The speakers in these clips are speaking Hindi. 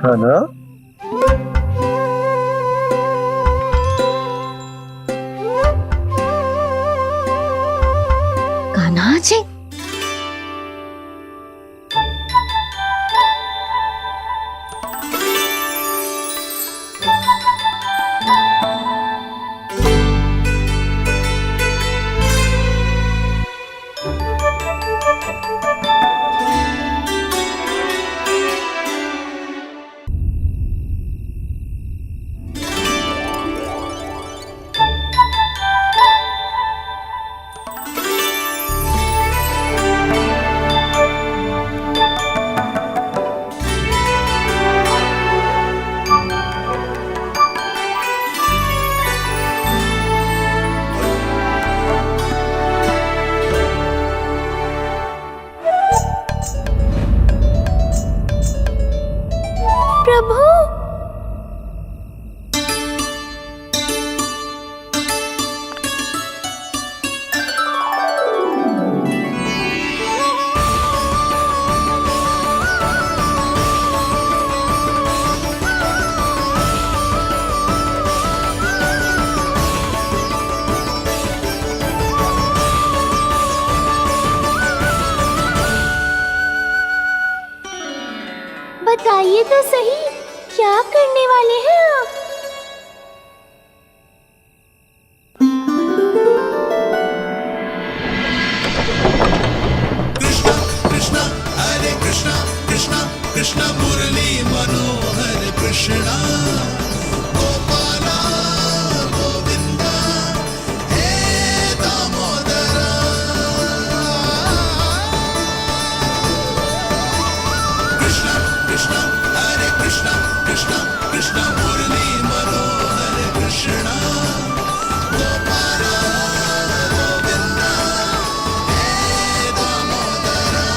है ना? कान्हा जी, प्रभु। बताइए तो सही, क्या करने वाले हैं आप? कृष्णा कृष्णा हरे कृष्णा कृष्णा कृष्णा मुरली मनोहर कृष्णा गोपाला गोविंदा हे दामोदरा कृष्णा कृष्णा हरे कृष्णा कृष्णा कृष्णा मुरली मनोहर कृष्णा गोपाला गोविंदा हे दामोदरा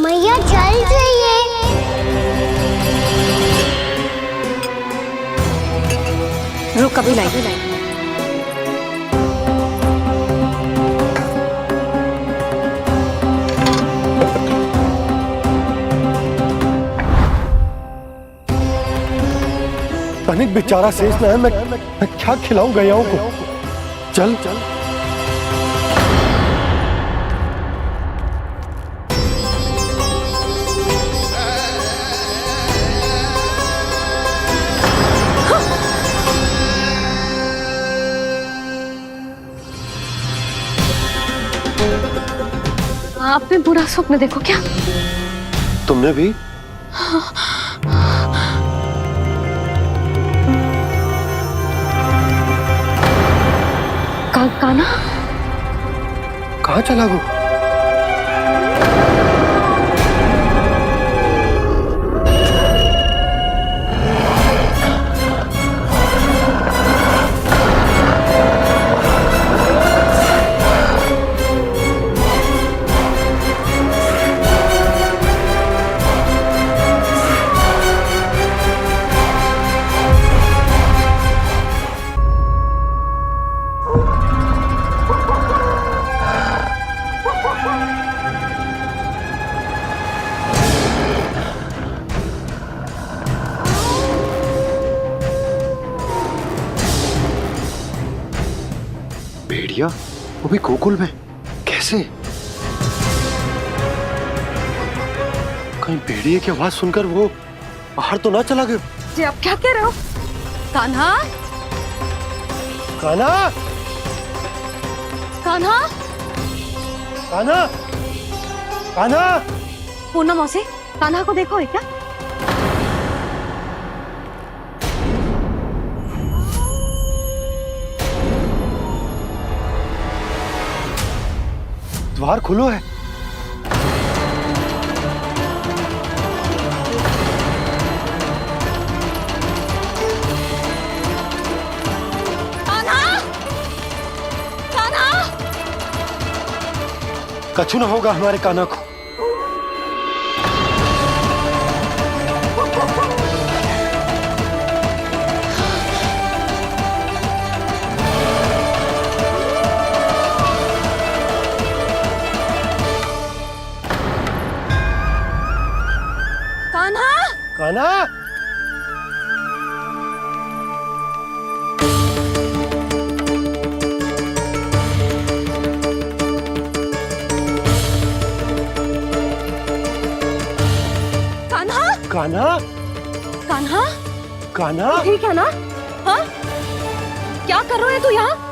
मैया चल जाइए। रुक अभी लाई। अनिक बेचारा शेष ना है, मैं क्या खिलाऊं गयाओं को। चल चल आपने बुरा स्वप्न देखो क्या? तुमने भी? कान्हा कहाँ चला वो? भेड़िया वो भी गोकुल में कैसे? कहीं भेड़िए की आवाज सुनकर वो बाहर तो ना चला गया? जी आप क्या कह रहे हो? कान्हा कान्हा कान्हा कान्हा कान्हा पूनम मौसी, कान्हा को देखो है क्या? द्वार खुलो है। कान्हा कान्हा कछु ना होगा हमारे कान्हा को। कान्हा कान्हा कान्हा कान्हा कान्हा कान्हा ठीक है ना? हाँ क्या कर रहे हो तू यहाँ?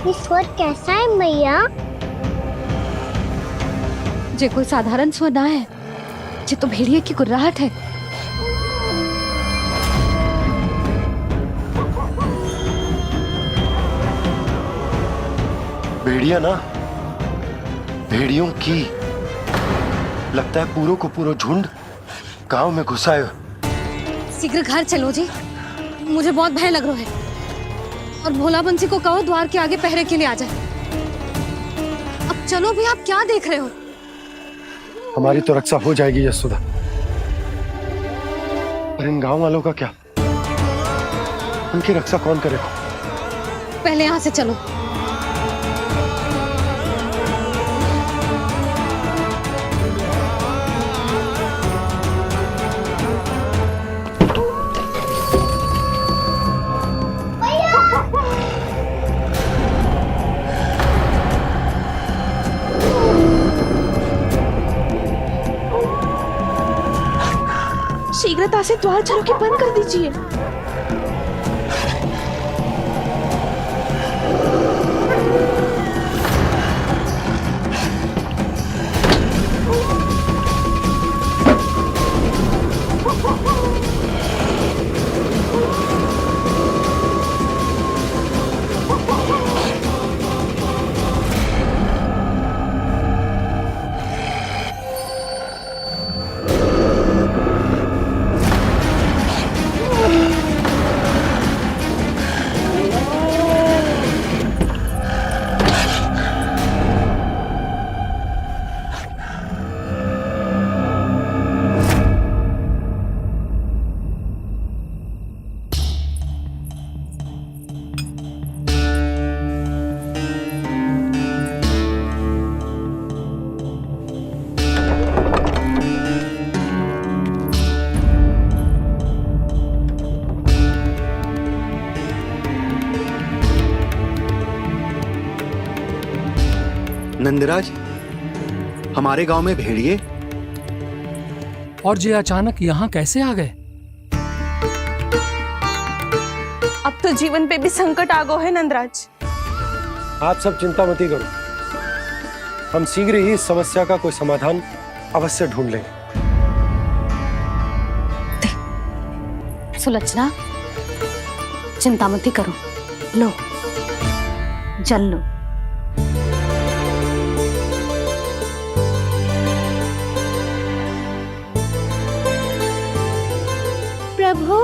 ये स्वर कैसा है मैया? जे कोई साधारण स्वर ना है, जे तो भेड़िए की गुर्राहट है। भेड़िया ना, भेड़ियों की लगता है पूरो को पूरो झुंड गांव में घुसा है। शीघ्र घर चलो जी, मुझे बहुत भय लग रहा है। और भोला बंसी को कहो द्वार के आगे पहरे के लिए आ जाए। अब चलो भी, आप क्या देख रहे हो? हमारी तो रक्षा हो जाएगी यशोदा, पर इन गांव वालों का क्या? उनकी रक्षा कौन करेगा? पहले यहाँ से चलो। शीघ्रता से द्वार झरोखे बंद कर दीजिए। नंदराज, हमारे गांव में भेड़िए? और ये अचानक यहाँ कैसे आ गए? अब तो जीवन पे भी संकट आ गो है नंदराज। आप सब चिंता मत करो, हम शीघ्र ही इस समस्या का कोई समाधान अवश्य ढूंढ लेंगे। सुलक्षणा, चिंता मत करो, लो जल लो। प्रभु,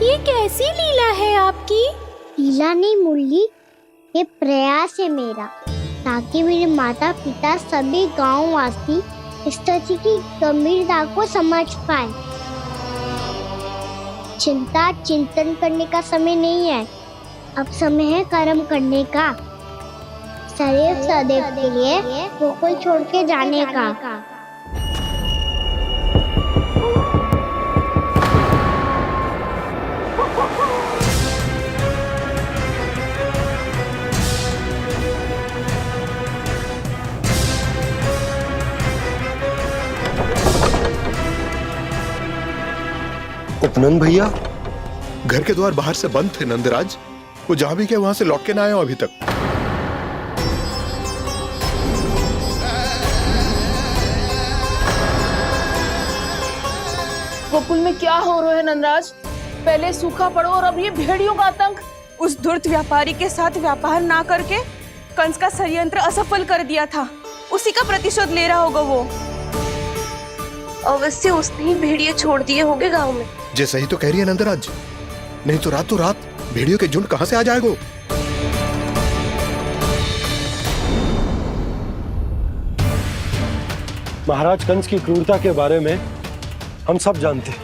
ये कैसी लीला है आपकी? लीला नहीं मुरली, ये प्रयास है मेरा, ताकि मेरे माता पिता सभी गांव वासी स्थिति की गंभीरता को समझ पाए। चिंता चिंतन करने का समय नहीं है, अब समय है कर्म करने का, सदैव सदैव के लिए गोकुल छोड़ के जाने का। उपनंद भैया, घर के द्वार बाहर से बंद थे नंदराज, वो जहां भी गए वहां से लौट के ना आए हो अभी तक। गोकुल में क्या हो रहा है नंदराज? पहले सूखा पड़ो और अब ये भेड़ियों का आतंक। उस धूर्त व्यापारी के साथ व्यापार ना करके कंस का षड्यंत्र असफल कर दिया था, उसी का प्रतिशोध ले रहा होगा वो। अवश्य उसने ही भेड़िए छोड़ दिए होंगे गांव में। जैसा ही तो कह रही है नंदराज, नहीं तो रात भेड़ियों के झुंड कहां से आ जाएगा? महाराज कंस की क्रूरता के बारे में हम सब जानते हैं,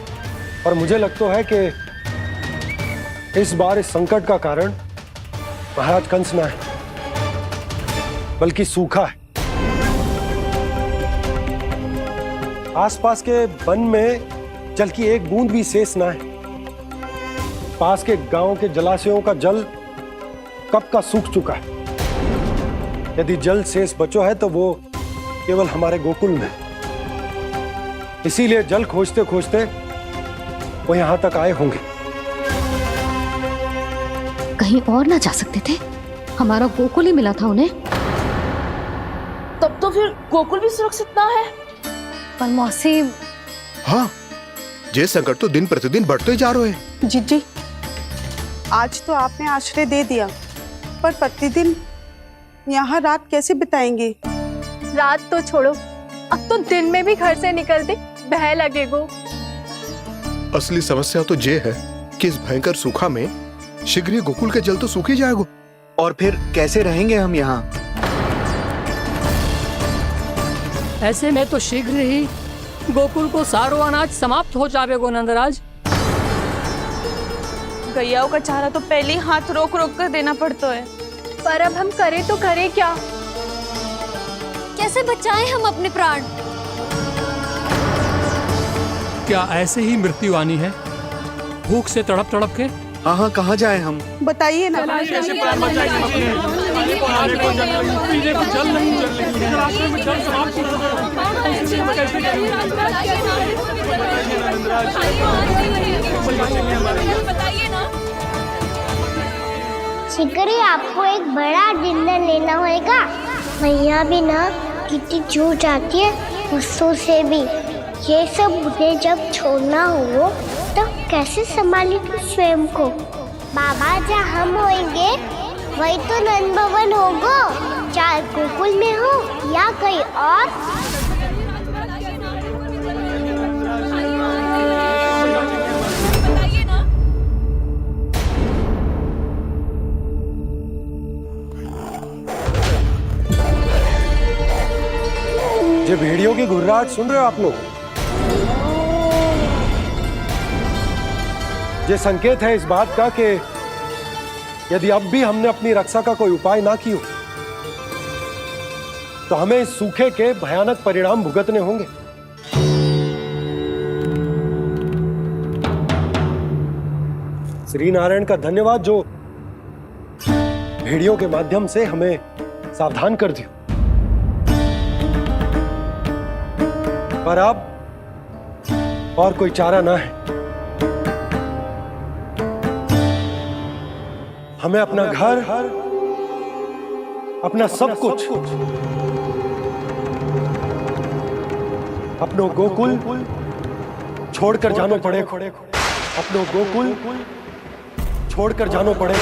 और मुझे लगता है कि इस बार इस संकट का कारण महाराज कंस ना है, बल्कि सूखा है। आसपास के वन में जल की एक बूंद भी शेष ना है। पास के गांव के जलाशयों का जल कब का सूख चुका है। यदि जल शेष बचो है तो वो केवल हमारे गोकुल में। इसीलिए जल खोजते खोजते वो यहां तक आए होंगे। कहीं और ना जा सकते थे? हमारा गोकुल ही मिला था उन्हें। तब तो फिर गोकुल भी सुरक्षित ना है। पर मौसी, हाँ, ये संकट तो दिन प्रतिदिन बढ़ते जा रहे हैं। जीजी, आज तो आपने आश्रय दे दिया, पर प्रतिदिन यहाँ रात कैसे बिताएंगे? रात तो छोड़ो, अब तो दिन में भी घर से निकलते भय लगेगो। असली समस्या तो ये है कि इस भयंकर सूखा में शीघ्र ही गोकुल के जल तो सूख ही जाएगा। और फिर कैसे रहेंगे हम यहाँ? ऐसे में तो शीघ्र ही गोकुल को सारो अनाज समाप्त हो जाएगा नंदराज। गैयाओं का चारा तो पहले ही हाथ रोक रोक कर देना पड़ता है, पर अब हम करें तो करें क्या? कैसे बचाएं हम अपने प्राण? क्या ऐसे ही मृत्यु आनी है, भूख से तड़प तड़प के? हाँ, कहाँ जाए हम? बताइए ना। शीघ्र ही आपको एक बड़ा निर्णय लेना होगा। मैया भी ना कितनी जूझ जाती है गुस्सों से भी। ये सब उन्हें जब छोड़ना हो तो कैसे संभालेंगे स्वयं को? बाबा जहाँ हम होंगे वही तो नंद भवन होगा, चाहे गोकुल में हो या कहीं और। ये भेड़ियों की घुर्राहट सुन रहे हो आप लोग? ये संकेत है इस बात का कि यदि अब भी हमने अपनी रक्षा का कोई उपाय ना किया तो हमें इस सूखे के भयानक परिणाम भुगतने होंगे। श्री नारायण का धन्यवाद जो भेड़ियों के माध्यम से हमें सावधान कर दिया। पर अब और कोई चारा ना है। हमें अपना घर, अपना सब कुछ, अपनों गोकुल छोड़कर जानो पड़े। अपनों गोकुल छोड़कर जानो पड़े।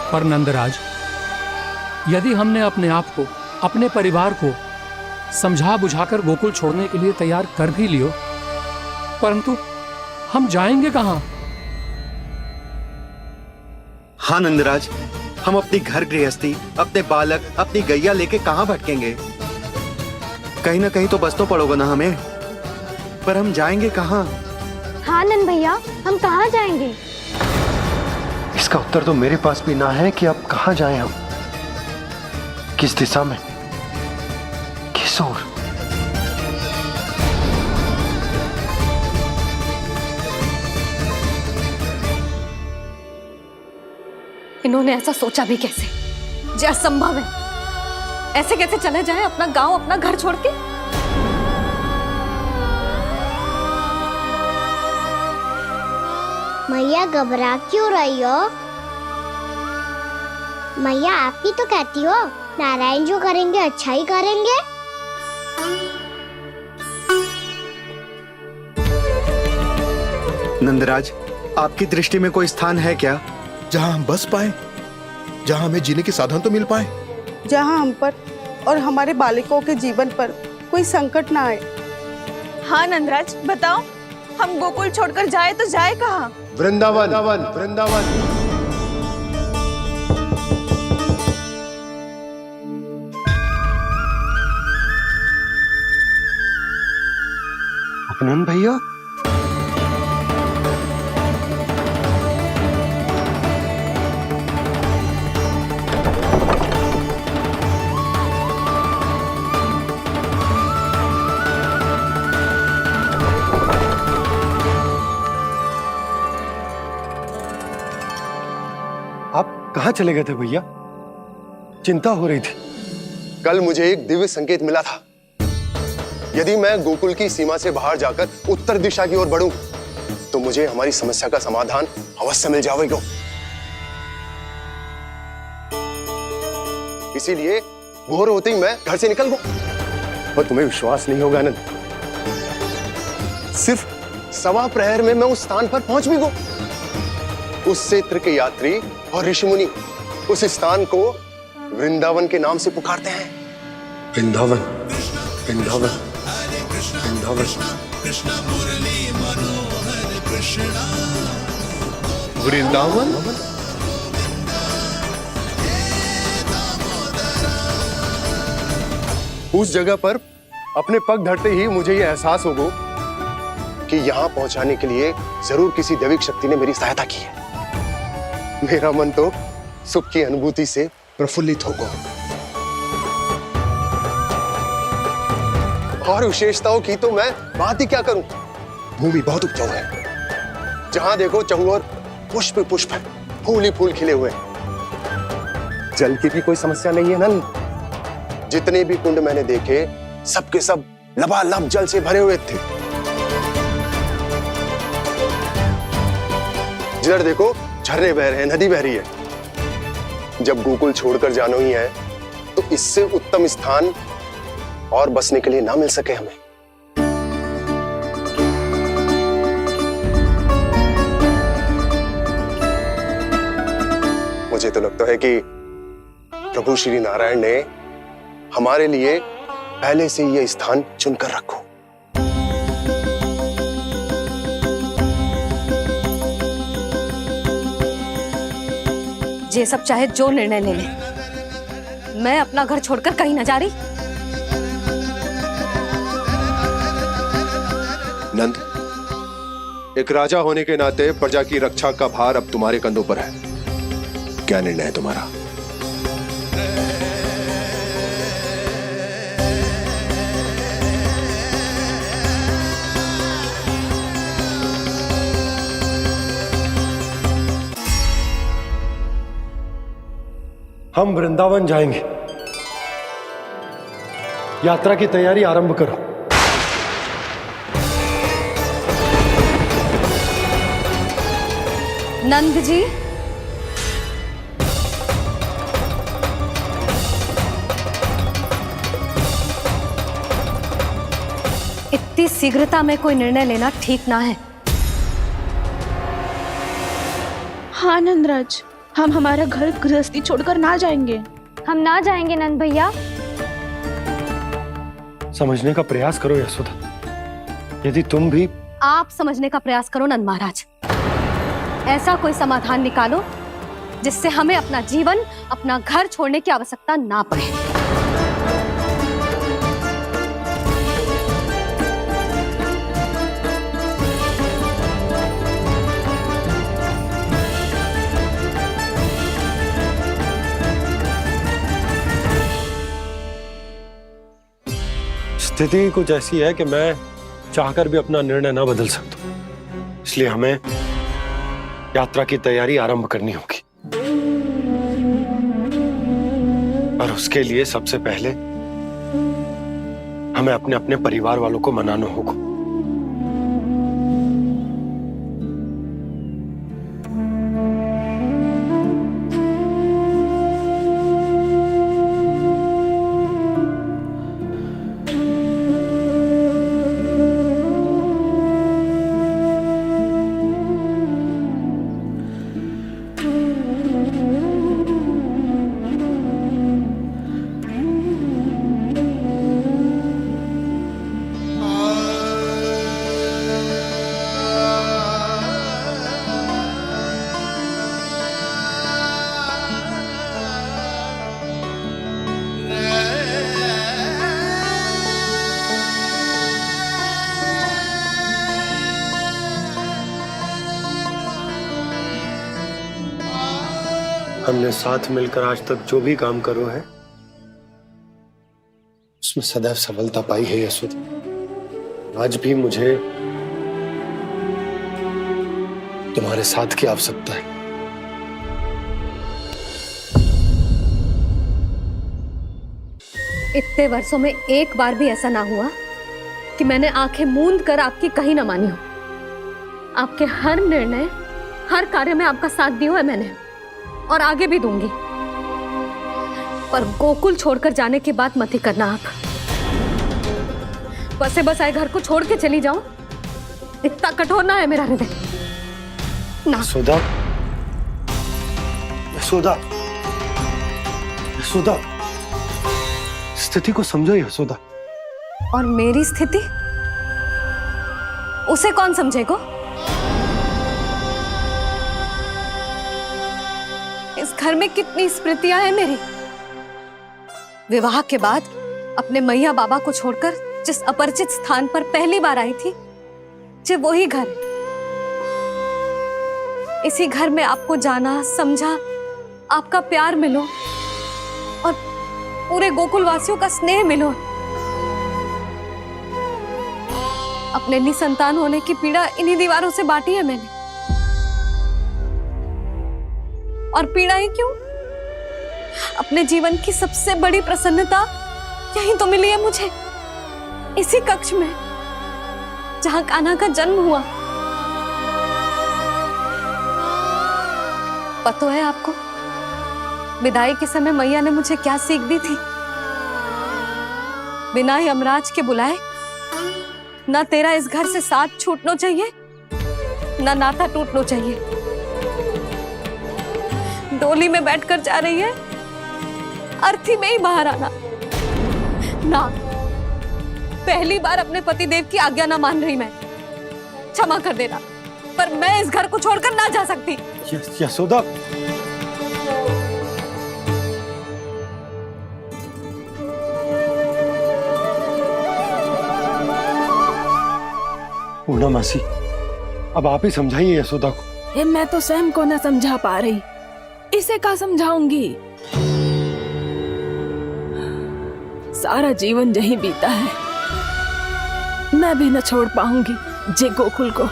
पर नंदराज, यदि हमने अपने आप को, अपने परिवार को समझा बुझाकर गोकुल छोड़ने के लिए तैयार कर भी लियो, परंतु हम जाएंगे कहां? हाँ नंदराज, हम अपनी घर गृहस्थी, अपने बालक, अपनी गैया लेके कहाँ भटकेंगे? कहीं ना कहीं तो बस तो पड़ोगे ना हमें, पर हम जाएंगे कहाँ? हाँ नंद भैया, हम कहाँ जाएंगे? इसका उत्तर तो मेरे पास भी ना है कि अब कहां जाएं हम, किस दिशा में, किस ओर। इन्होंने ऐसा सोचा भी कैसे? जो असंभव है। ऐसे कैसे चले जाएं अपना गांव, अपना घर छोड़ के? मैया घबरा क्यों रही हो? मैया आप ही तो कहती हो नारायण जो करेंगे अच्छा ही करेंगे। नंदराज, आपकी दृष्टि में कोई स्थान है क्या जहां हम बस पाए, जहां हमें जीने के साधन तो मिल पाए, जहाँ हम पर और हमारे बालकों के जीवन पर कोई संकट ना आए? हाँ नंदराज, बताओ, हम गोकुल छोड़कर जाए तो जाए कहाँ? वृंदावन, वृंदावन। उपनंद भैया, आप कहाँ चले गए थे भैया? चिंता हो रही थी। कल मुझे एक दिव्य संकेत मिला था। यदि मैं गोकुल की सीमा से बाहर जाकर उत्तर दिशा की ओर बढ़ूं, तो मुझे हमारी समस्या का समाधान अवश्य मिल जाएगा। इसीलिए भोर होते ही मैं घर से निकल गया। पर तुम्हें विश्वास नहीं होगा आनंद, सिर्फ 1.25 प्रहर में मैं उस स्थान पर पहुंच भी गया। उस क्षेत्र के यात्री और ऋषिमुनि उस स्थान को वृंदावन के नाम से पुकारते हैं। वृंदावन, वृंदावन, वृंदावन। वृंदावन? उस जगह पर अपने पग धरते ही मुझे यह एहसास होगा कि यहां पहुंचाने के लिए जरूर किसी दैविक शक्ति ने मेरी सहायता की है। मेरा मन तो सुख की अनुभूति से प्रफुल्लित होगा। और विशेषताओं की तो मैं बात ही क्या करूं। भूमि बहुत उपजाऊ है, जहां देखो चहुओर पुष्प पुष्प है, फूल ही फूल खिले हुए हैं। जल की भी कोई समस्या नहीं है नंद। जितने भी कुंड मैंने देखे, सबके सब लबालब जल से भरे हुए थे। जिधर देखो झरने बह रहे हैं, नदी बह रही है। जब गोकुल छोड़कर जाना ही है तो इससे उत्तम स्थान और बसने के लिए ना मिल सके हमें। मुझे तो लगता है कि प्रभु श्री नारायण ने हमारे लिए पहले से यह स्थान चुनकर रखो। ये सब चाहे जो निर्णय ले ले, मैं अपना घर छोड़कर कहीं न जा रही। नंद, एक राजा होने के नाते प्रजा की रक्षा का भार अब तुम्हारे कंधों पर है। क्या निर्णय है तुम्हारा? हम वृंदावन जाएंगे। यात्रा की तैयारी आरंभ करो। नंद जी, इतनी शीघ्रता में कोई निर्णय लेना ठीक ना है। हाँ नंदराज, हम हमारा घर गृहस्थी छोड़कर ना जाएंगे। हम ना जाएंगे नंद भैया। समझने का प्रयास करो यशोदा। यदि तुम भी आप समझने का प्रयास करो नंद महाराज। ऐसा कोई समाधान निकालो जिससे हमें अपना जीवन, अपना घर छोड़ने की आवश्यकता ना पड़े। स्थिति कुछ ऐसी है कि मैं चाहकर भी अपना निर्णय न बदल सकता, इसलिए हमें यात्रा की तैयारी आरंभ करनी होगी। और उसके लिए सबसे पहले हमें अपने अपने परिवार वालों को मनाना होगा। हमने साथ मिलकर आज तक जो भी काम करो है उसमें सदैव सफलता पाई है यशोदा। आज भी मुझे तुम्हारे साथ की आवश्यकता है। इतने वर्षों में एक बार भी ऐसा ना हुआ कि मैंने आंखें मूंद कर आपकी कहीं ना मानी हो। आपके हर निर्णय, हर कार्य में आपका साथ दिया है मैंने, और आगे भी दूंगी। पर गोकुल छोड़कर जाने की बात मत ही करना आप। बसे बसाए घर को छोड़ के चली जाओ, इतना कठोर ना है मेरा हृदय ना। यशोदा, यशोदा, यशोदा, स्थिति को समझो यशोदा। और मेरी स्थिति उसे कौन समझेगा? इस घर में कितनी स्मृतियां हैं मेरी। विवाह के बाद अपने मैया बाबा को छोड़कर जिस अपरिचित स्थान पर पहली बार आई थी, जो वही घर। इसी घर में आपको जाना, समझा, आपका प्यार मिलो और पूरे गोकुल वासियों का स्नेह मिलो। अपने निसंतान होने की पीड़ा इन्हीं दीवारों से बांटी है मैंने। और पीड़ा ही क्यों? अपने जीवन की सबसे बड़ी प्रसन्नता यहीं तो मिली है मुझे, इसी कक्ष में जहां कान्हा का जन्म हुआ। पता है आपको विदाई के समय मैया ने मुझे क्या सीख दी थी? बिना यमराज के बुलाए ना तेरा इस घर से साथ छूटना चाहिए, ना नाता टूटना चाहिए। डोली में बैठकर जा रही है, अर्थी में ही बाहर आना ना। पहली बार अपने पति देव की आज्ञा ना मान रही मैं, क्षमा कर देना, पर मैं इस घर को छोड़कर ना जा सकती। यशोदा, पूर्णा मासी, अब आप ही समझाइए यशोदा को। ये मैं तो स्वयं को न समझा पा रही, इसे क्या समझाऊंगी? सारा जीवन यहीं बीता है, मैं भी न छोड़ पाऊंगी। जे गोकुल को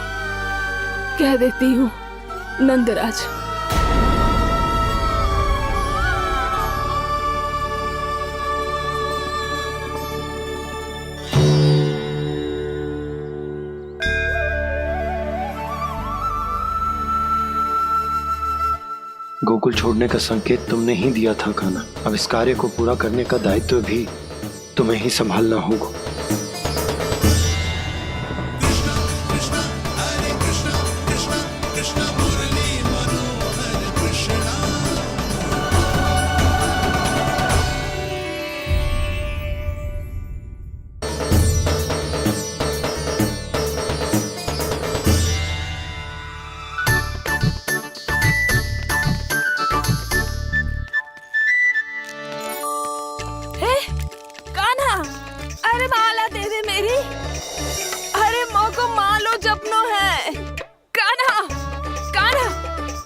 कह देती हूँ नंदराज। गोकुल छोड़ने का संकेत तुमने ही दिया था कान्हा। अब इस कार्य को पूरा करने का दायित्व भी तुम्हें ही संभालना होगा। अरे माला दे दे मेरी, अरे माँ को मालो जपनो है। कान्हा, कान्हा,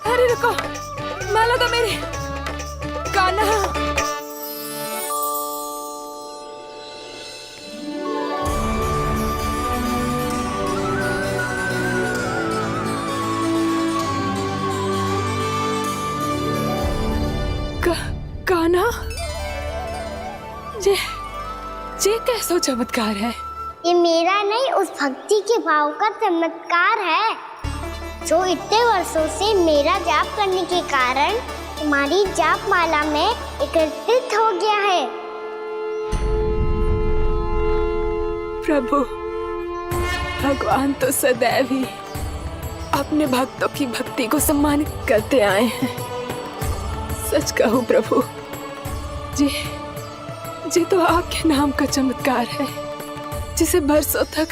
अरे रुको, माला तो मेरी। कान्हा, कान्हा, ये कैसा चमत्कार है? ये मेरा नहीं, उस भक्ति के भाव का चमत्कार है जो इतने वर्षों से मेरा जाप करने के कारण तुम्हारी जाप माला में एकत्रित हो गया है। प्रभु, भगवान तो सदैव ही अपने भक्तों की भक्ति को सम्मानित करते आए हैं। सच कहूँ प्रभु, जी तो आपके नाम का चमत्कार है, जिसे बरसों तक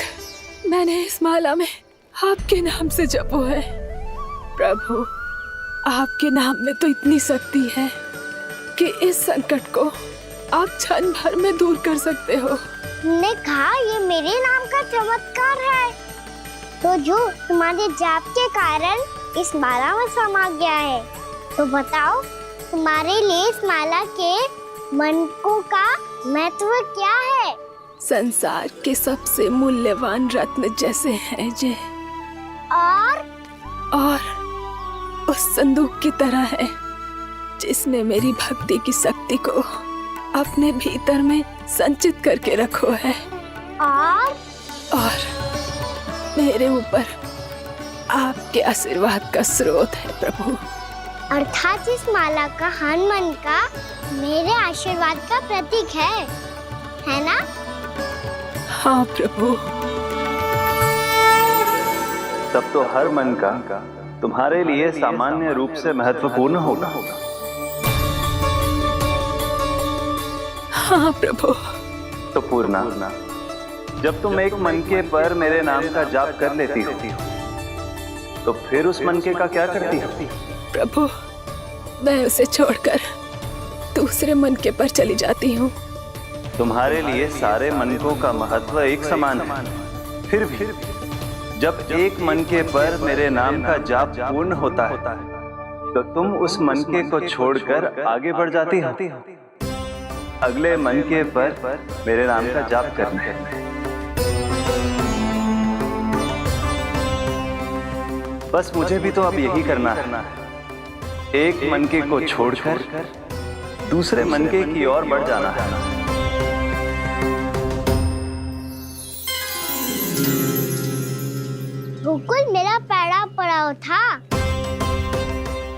मैंने इस माला में आपके नाम से जपो है। प्रभु, आपके नाम में तो इतनी शक्ति है कि इस संकट को आप क्षण भर में दूर कर सकते हो। तुमने कहा ये मेरे नाम का चमत्कार है, तो जो तुम्हारे जाप के कारण इस माला में समा गया है, तो बताओ तुम्हारे लिए इस माला के मनकों का महत्व क्या है? संसार के सबसे मूल्यवान रत्न जैसे हैं ये, और उस संदूक की तरह है जिसमें मेरी भक्ति की शक्ति को अपने भीतर में संचित करके रखो है। और मेरे ऊपर आपके आशीर्वाद का स्रोत है प्रभु। अर्थात इस माला का हनुमान का मेरे आशीर्वाद का प्रतीक है ना? हाँ प्रभु। तब तो हर मन का तुम्हारे लिए सामान्य रूप से महत्वपूर्ण होगा। हाँ प्रभु। तो पूर्णा, जब तुम एक मनके पर मेरे नाम का जाप कर लेती हो, तो फिर उस मनके का क्या करती हो? प्रभु, मैं उसे छोड़कर दूसरे मनके पर चली जाती हूँ। तुम्हारे लिए सारे मनकों का महत्व एक समान है। फिर भी जब एक मनके पर मेरे नाम का जाप पूर्ण होता है, तो तुम उस मनके को छोड़कर आगे बढ़ जाती हो अगले मनके पर मेरे नाम का जाप करने। बस मुझे भी तो अब यही करना है, एक मनके को छोड़कर दूसरे मनके की ओर बढ़ जाना है। गोकुल मेरा पैड़ा पड़ा था,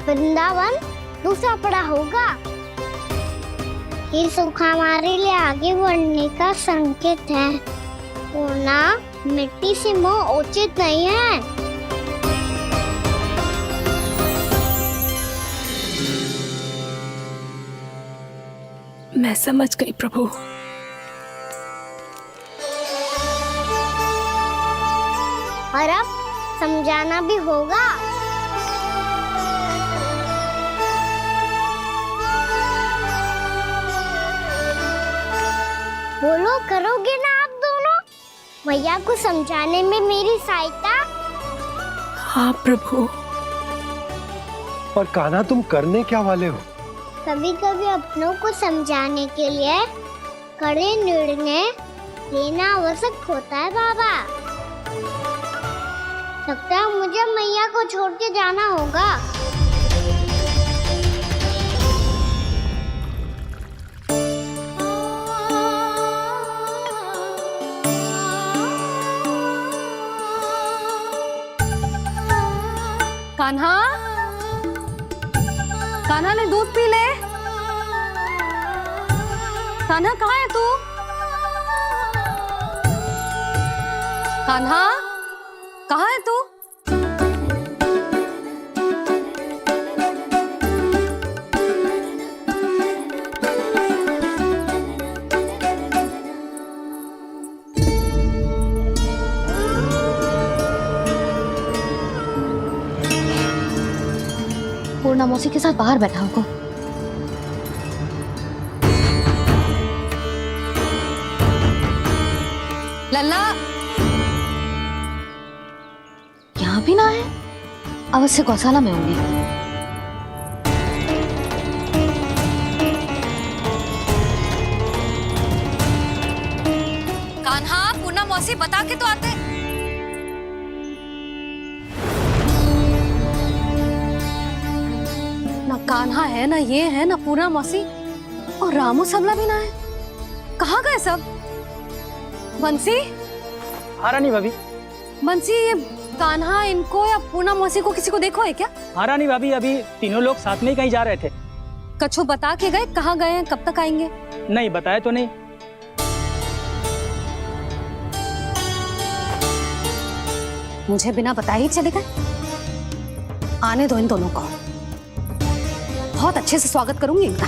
वृंदावन दूसरा पड़ा होगा। ये सुख हमारे लिए आगे बढ़ने का संकेत है। वरना मिट्टी से मोह उचित नहीं है। मैं समझ गई प्रभु। और अब समझाना भी होगा। बोलो, करोगे ना आप दोनों? भैया को समझाने में मेरी सहायता। हाँ प्रभु। पर कान्हा, तुम करने क्या वाले हो? कभी कभी अपनों को समझाने के लिए कड़े निर्णय लेना आवश्यक होता है बाबा। लगता है मुझे मैया को छोड़ के जाना होगा। कान्हा, कान्हा ने दूध पी ले। कान्हा कहाँ है तू? कान्हा कहाँ है तू? पूर्णा मौसी के साथ बाहर बैठा होगा। लल्ला यहाँ भी ना है। अवश्य गौशाला में होंगे। कान्हा, पूर्णा मौसी बता के तो आते। ना कान्हा है, ना ये है, ना पूर्णा मौसी, और रामू सबला भी ना है। कहाँ गए सब? बंसी? हाँ रानी भाभी। बंसी, ये कान्हा इनको या पूर्णा मौसी को किसी को देखो है क्या? हाँ रानी भाभी, अभी तीनों लोग साथ में ही कहीं जा रहे थे। कछु बता के गए कहाँ गए हैं, कब तक आएंगे? नहीं बताया तो नहीं। मुझे बिना बताए ही चले गए? आने दो इन दोनों को, बहुत अच्छे से स्वागत करूंगी इनका।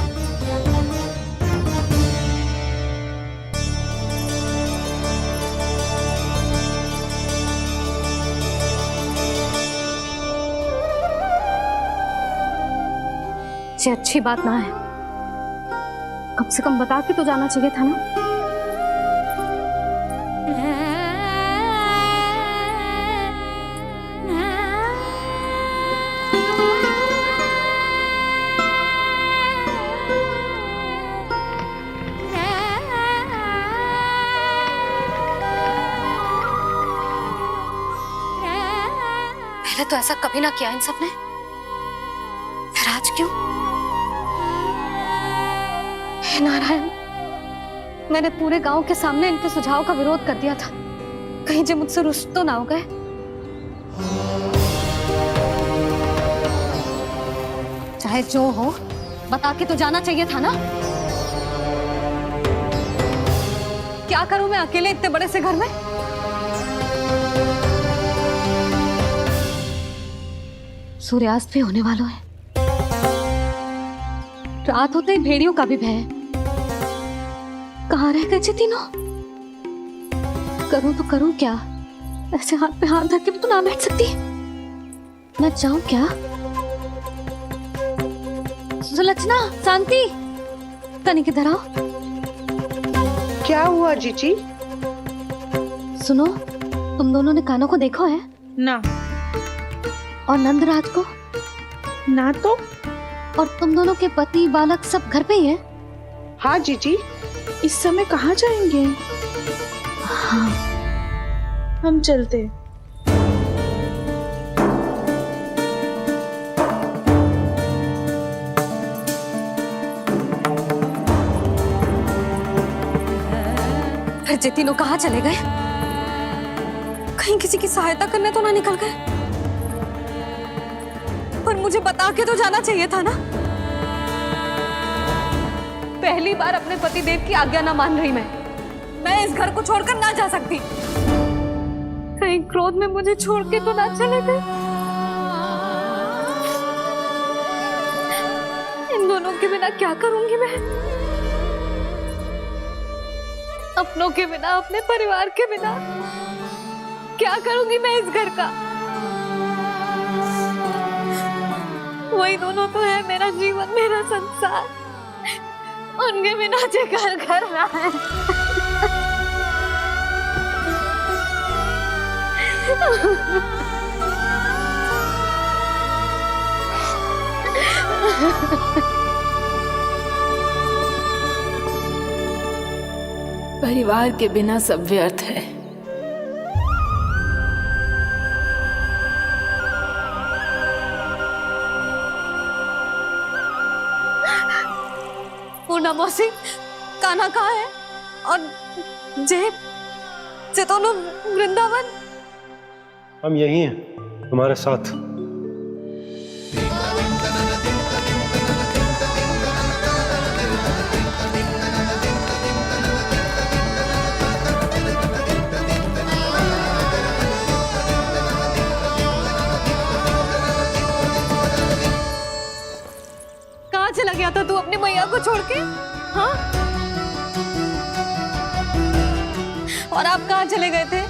ये अच्छी बात ना है। कम से कम बता के तो जाना चाहिए था ना। पहले तो ऐसा कभी ना किया इन सब ने, फिर आज क्यों? हे नारायण, मैंने पूरे गांव के सामने इनके सुझाव का विरोध कर दिया था। कहीं जो मुझसे रुष्ट तो ना हो गए। चाहे जो हो, बता के तो जाना चाहिए था ना। क्या करूं मैं अकेले इतने बड़े से घर में? सूर्यास्त भी होने वाला है। रात होते ही भेड़ियों का भी भय है। कहाँ रह गए तीनों? करूं तो करूं क्या? ऐसे हाथ पे हाथ धर के भी तो ना बैठ सकती। मैं जाऊं क्या? सुलक्षणा, शांति, तनिक इधर आओ। क्या हुआ जीजी? सुनो, तुम दोनों ने कान्हा को देखा है? ना। और नंदराज को? ना तो। और तुम दोनों के पति बालक सब घर पे ही है? हाँ जीजी, इस समय कहाँ जाएंगे? हाँ। हम चलते। फिर ये तीनों कहाँ चले गए? कहीं किसी की सहायता करने तो ना निकल गए? पर मुझे बता के तो जाना चाहिए था ना। पहली बार अपने पति देव की आज्ञा ना मान रही मैं इस घर को छोड़कर ना जा सकती। कहीं क्रोध में मुझे छोड़ के तो ना चले गए। इन दोनों के बिना क्या करूंगी मैं? अपनों के बिना, अपने परिवार के बिना क्या करूंगी मैं इस घर का? वही दोनों तो है मेरा जीवन, मेरा संसार। उनके बिना जो घर घर रहा है। परिवार के बिना सब व्यर्थ है। पूर्णा मौसी, कान्हा कहाँ है? और जे दोनों वृंदावन? हम यही हैं, तुम्हारे साथ। कहाँ चला गया था तू अपनी मैया को छोड़ के? हाँ? और आप कहाँ चले गए थे?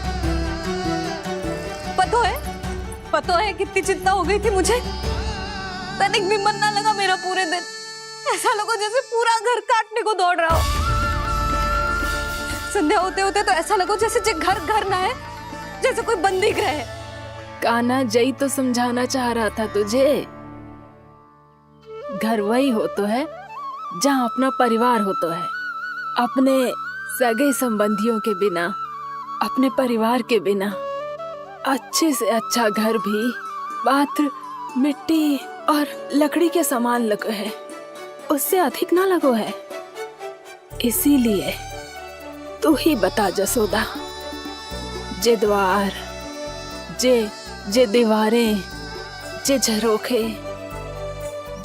पता है कितनी चिंता हो गई थी मुझे। तनिक भी मन ना लगा मेरा पूरे दिन। ऐसा लगा जैसे पूरा घर काटने को दौड़ रहा हो। संध्या होते होते तो ऐसा लगा जैसे घर घर ना है, जैसे कोई बंदी गृह है। कान्हा जय तो समझाना चाह रहा था तुझे। घर वही हो तो है जहाँ अपना परिवार हो तो है। अपने सगे संबंधियों के बिना, अपने परिवार के बिना अच्छे से अच्छा घर भी पात्र मिट्टी और लकड़ी के समान लगो है, उससे अधिक ना लगो है। इसीलिए तू ही बता जसोदा, जे द्वार, जे दीवारें, जे झरोखे,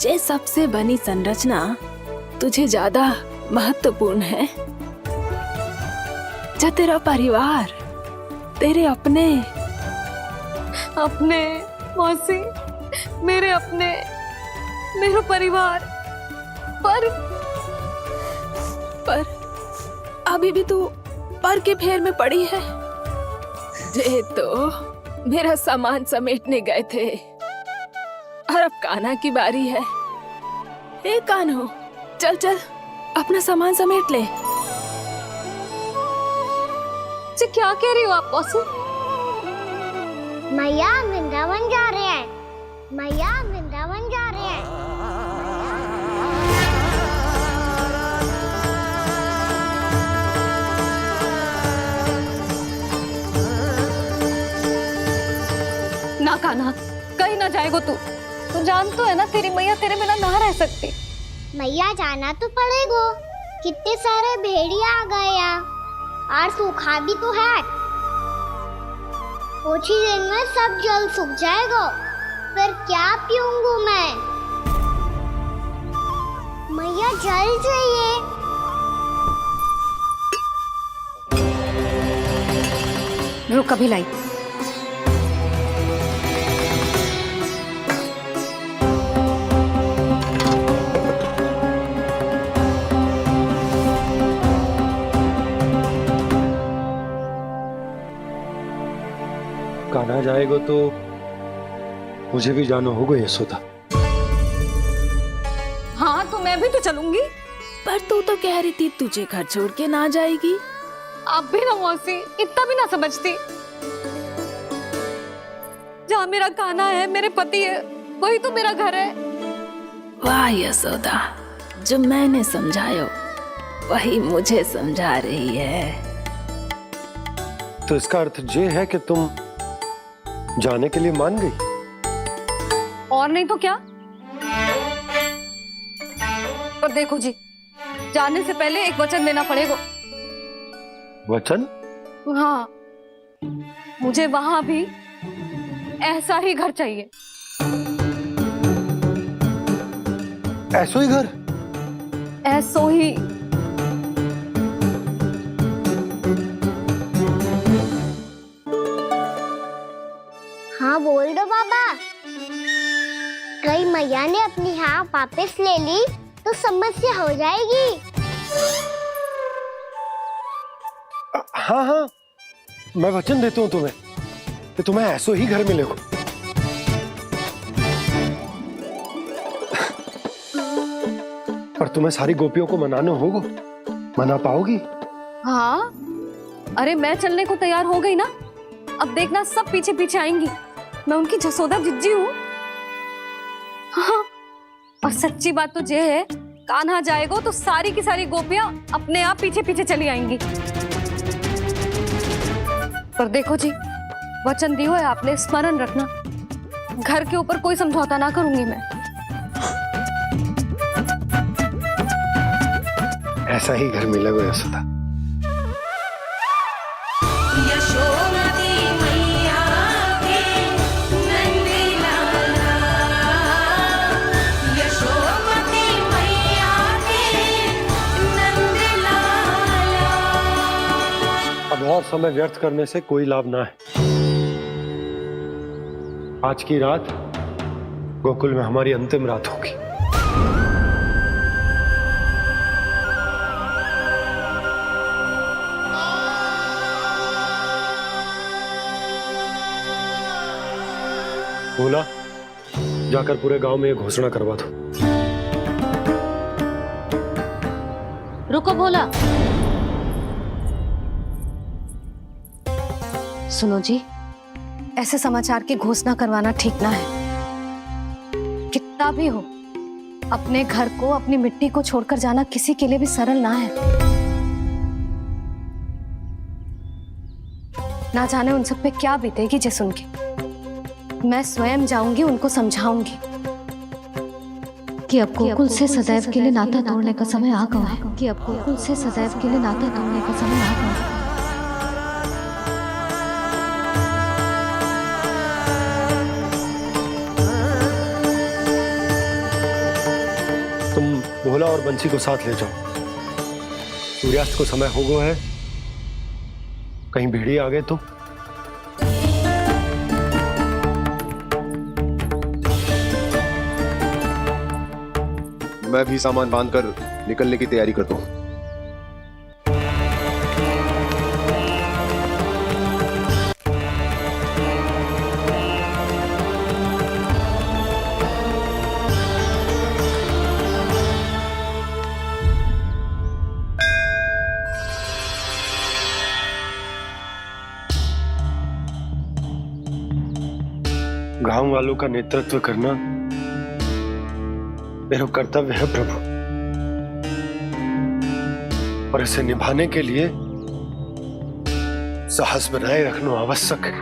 जे सबसे बनी संरचना तुझे ज्यादा महत्वपूर्ण है? जो तेरा परिवार, तेरे अपने मौसी, मेरा परिवार। पर अभी भी तू पर के फेर में पड़ी है। जे तो मेरा सामान समेटने गए थे और अब कान्हा की बारी है। ए कान्हो, चल चल अपना सामान समेट ले। जी क्या कह रही हो आप मौसी? मैया वृंदावन जा रहे हैं। मैया वृंदावन जा रहे हैं। ना कान्हा, कहीं ना जाएगो तू। तू जान तो है ना तेरी मैया तेरे बिना ना रह सकती। मैया जाना तो पड़ेगा। कितने सारे भेड़िया आ गए यहाँ, और सूखा भी तो है। कुछ ही दिन में सब जल सूख जाएगा, फिर क्या पीऊंगा मैं? मैया जल चाहिए। रुक अभी लाई। कान्हा जाएगा तो मुझे भी जाना होगा यशोदा। हाँ तो मैं भी तो चलूंगी। पर तू तो कह रही थी तुझे घर छोड़ के ना जाएगी। आप भी ना मौसी, इतना भी ना समझती। जहाँ मेरा कान्हा है, मेरे पति है, वही तो मेरा घर है। वाह यशोदा, जो मैंने समझाया वही मुझे समझा रही है। तो इसका अर्थ ये है कि तुम जाने के लिए मान गई? और नहीं तो क्या। और देखो जी, जाने से पहले एक वचन देना पड़ेगा। वचन? हाँ, मुझे वहां भी ऐसा ही घर चाहिए। ऐसो ही घर? ऐसो ही। हाँ बोल दो बाबा। कहीं मैया ने अपनी हाँ वापस ले ली तो समस्या हो जाएगी। हाँ हाँ, मैं वचन देता हूँ तुम्हें कि तुम्हें ऐसो ही घर मिलेगा। पर तुम्हें सारी गोपियों को मनाना होगा। मना पाओगी? हाँ, अरे मैं चलने को तैयार हो गई ना। अब देखना सब पीछे पीछे आएंगी। मैं उनकी जसोदा जिज्जी हूँ। हाँ, और सच्ची बात तो ये है, कान्हा जाएगा तो सारी की सारी गोपियां अपने आप पीछे पीछे चली आएंगी। पर देखो जी, वचन दियो है आपने, स्मरण रखना। घर के ऊपर कोई समझौता ना करूंगी मैं। ऐसा ही घर मिलेगा यशोदा। अब और समय व्यर्थ करने से कोई लाभ ना है। आज की रात गोकुल में हमारी अंतिम रात होगी। बोला, जाकर पूरे गांव में ये घोषणा करवा दो। रुको भोला। सुनो जी, ऐसे समाचार की घोषणा करवाना ठीक ना है। कितना भी हो, अपने घर को, अपनी मिट्टी को छोड़कर जाना किसी के लिए भी सरल ना है। ना जाने उन सब पे क्या बीतेगी जे सुन के। मैं स्वयं जाऊंगी, उनको समझाऊंगी कि अब गोकुल से सदैव के लिए नाता तोड़ने का समय आ गया है। कि अब गोकुल से सदैव के लिए नाता तोड़ने का समय आ गया है। तुम भोला और बंसी को साथ ले जाओ। सूर्यास्त को समय हो गया है, कहीं भेड़िए आ गए तो। मैं भी सामान बांधकर निकलने की तैयारी करता हूँ। गांव वालों का नेतृत्व करना मेरा कर्तव्य है प्रभु, और इसे निभाने के लिए साहस बनाए रखना आवश्यक है।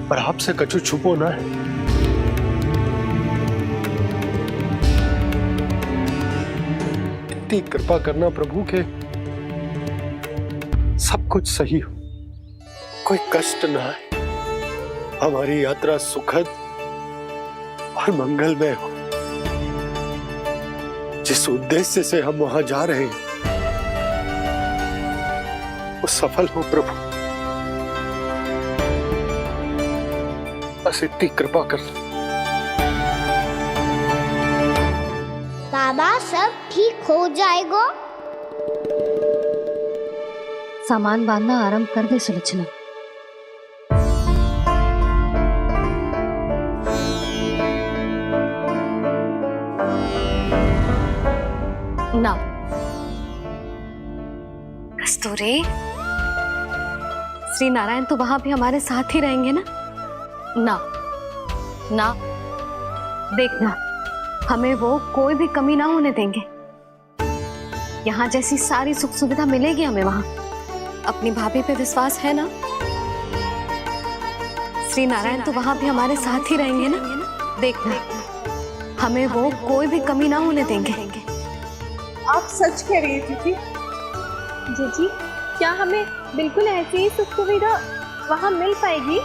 पर आपसे कछु छुपो ना है। इतनी कृपा करना प्रभु के सब कुछ सही हो, कोई कष्ट ना है, हमारी यात्रा सुखद और मंगलमय हो। जिस उद्देश्य से हम वहां जा रहे हैं वो सफल हो प्रभु, बस इतनी कृपा कर। बाबा सब ठीक हो जाएगा। सामान बांधना आरंभ कर दे सुलोचना। ना कस्तूरी, श्री नारायण तो वहां भी हमारे साथ ही रहेंगे ना? ना ना, देखना हमें वो कोई भी कमी ना होने देंगे। यहाँ जैसी सारी सुख सुविधा मिलेगी हमें वहां। अपनी भाभी पे विश्वास है ना? श्री नारायण तो वहां भी हमारे साथ ही रहेंगे ना? देखना हमें वो कोई भी कमी ना होने देंगे। आप सच कह रही थी जीजी? जीजी, क्या हमें बिल्कुल ऐसी ही सुख सुविधा वहाँ मिल पाएगी?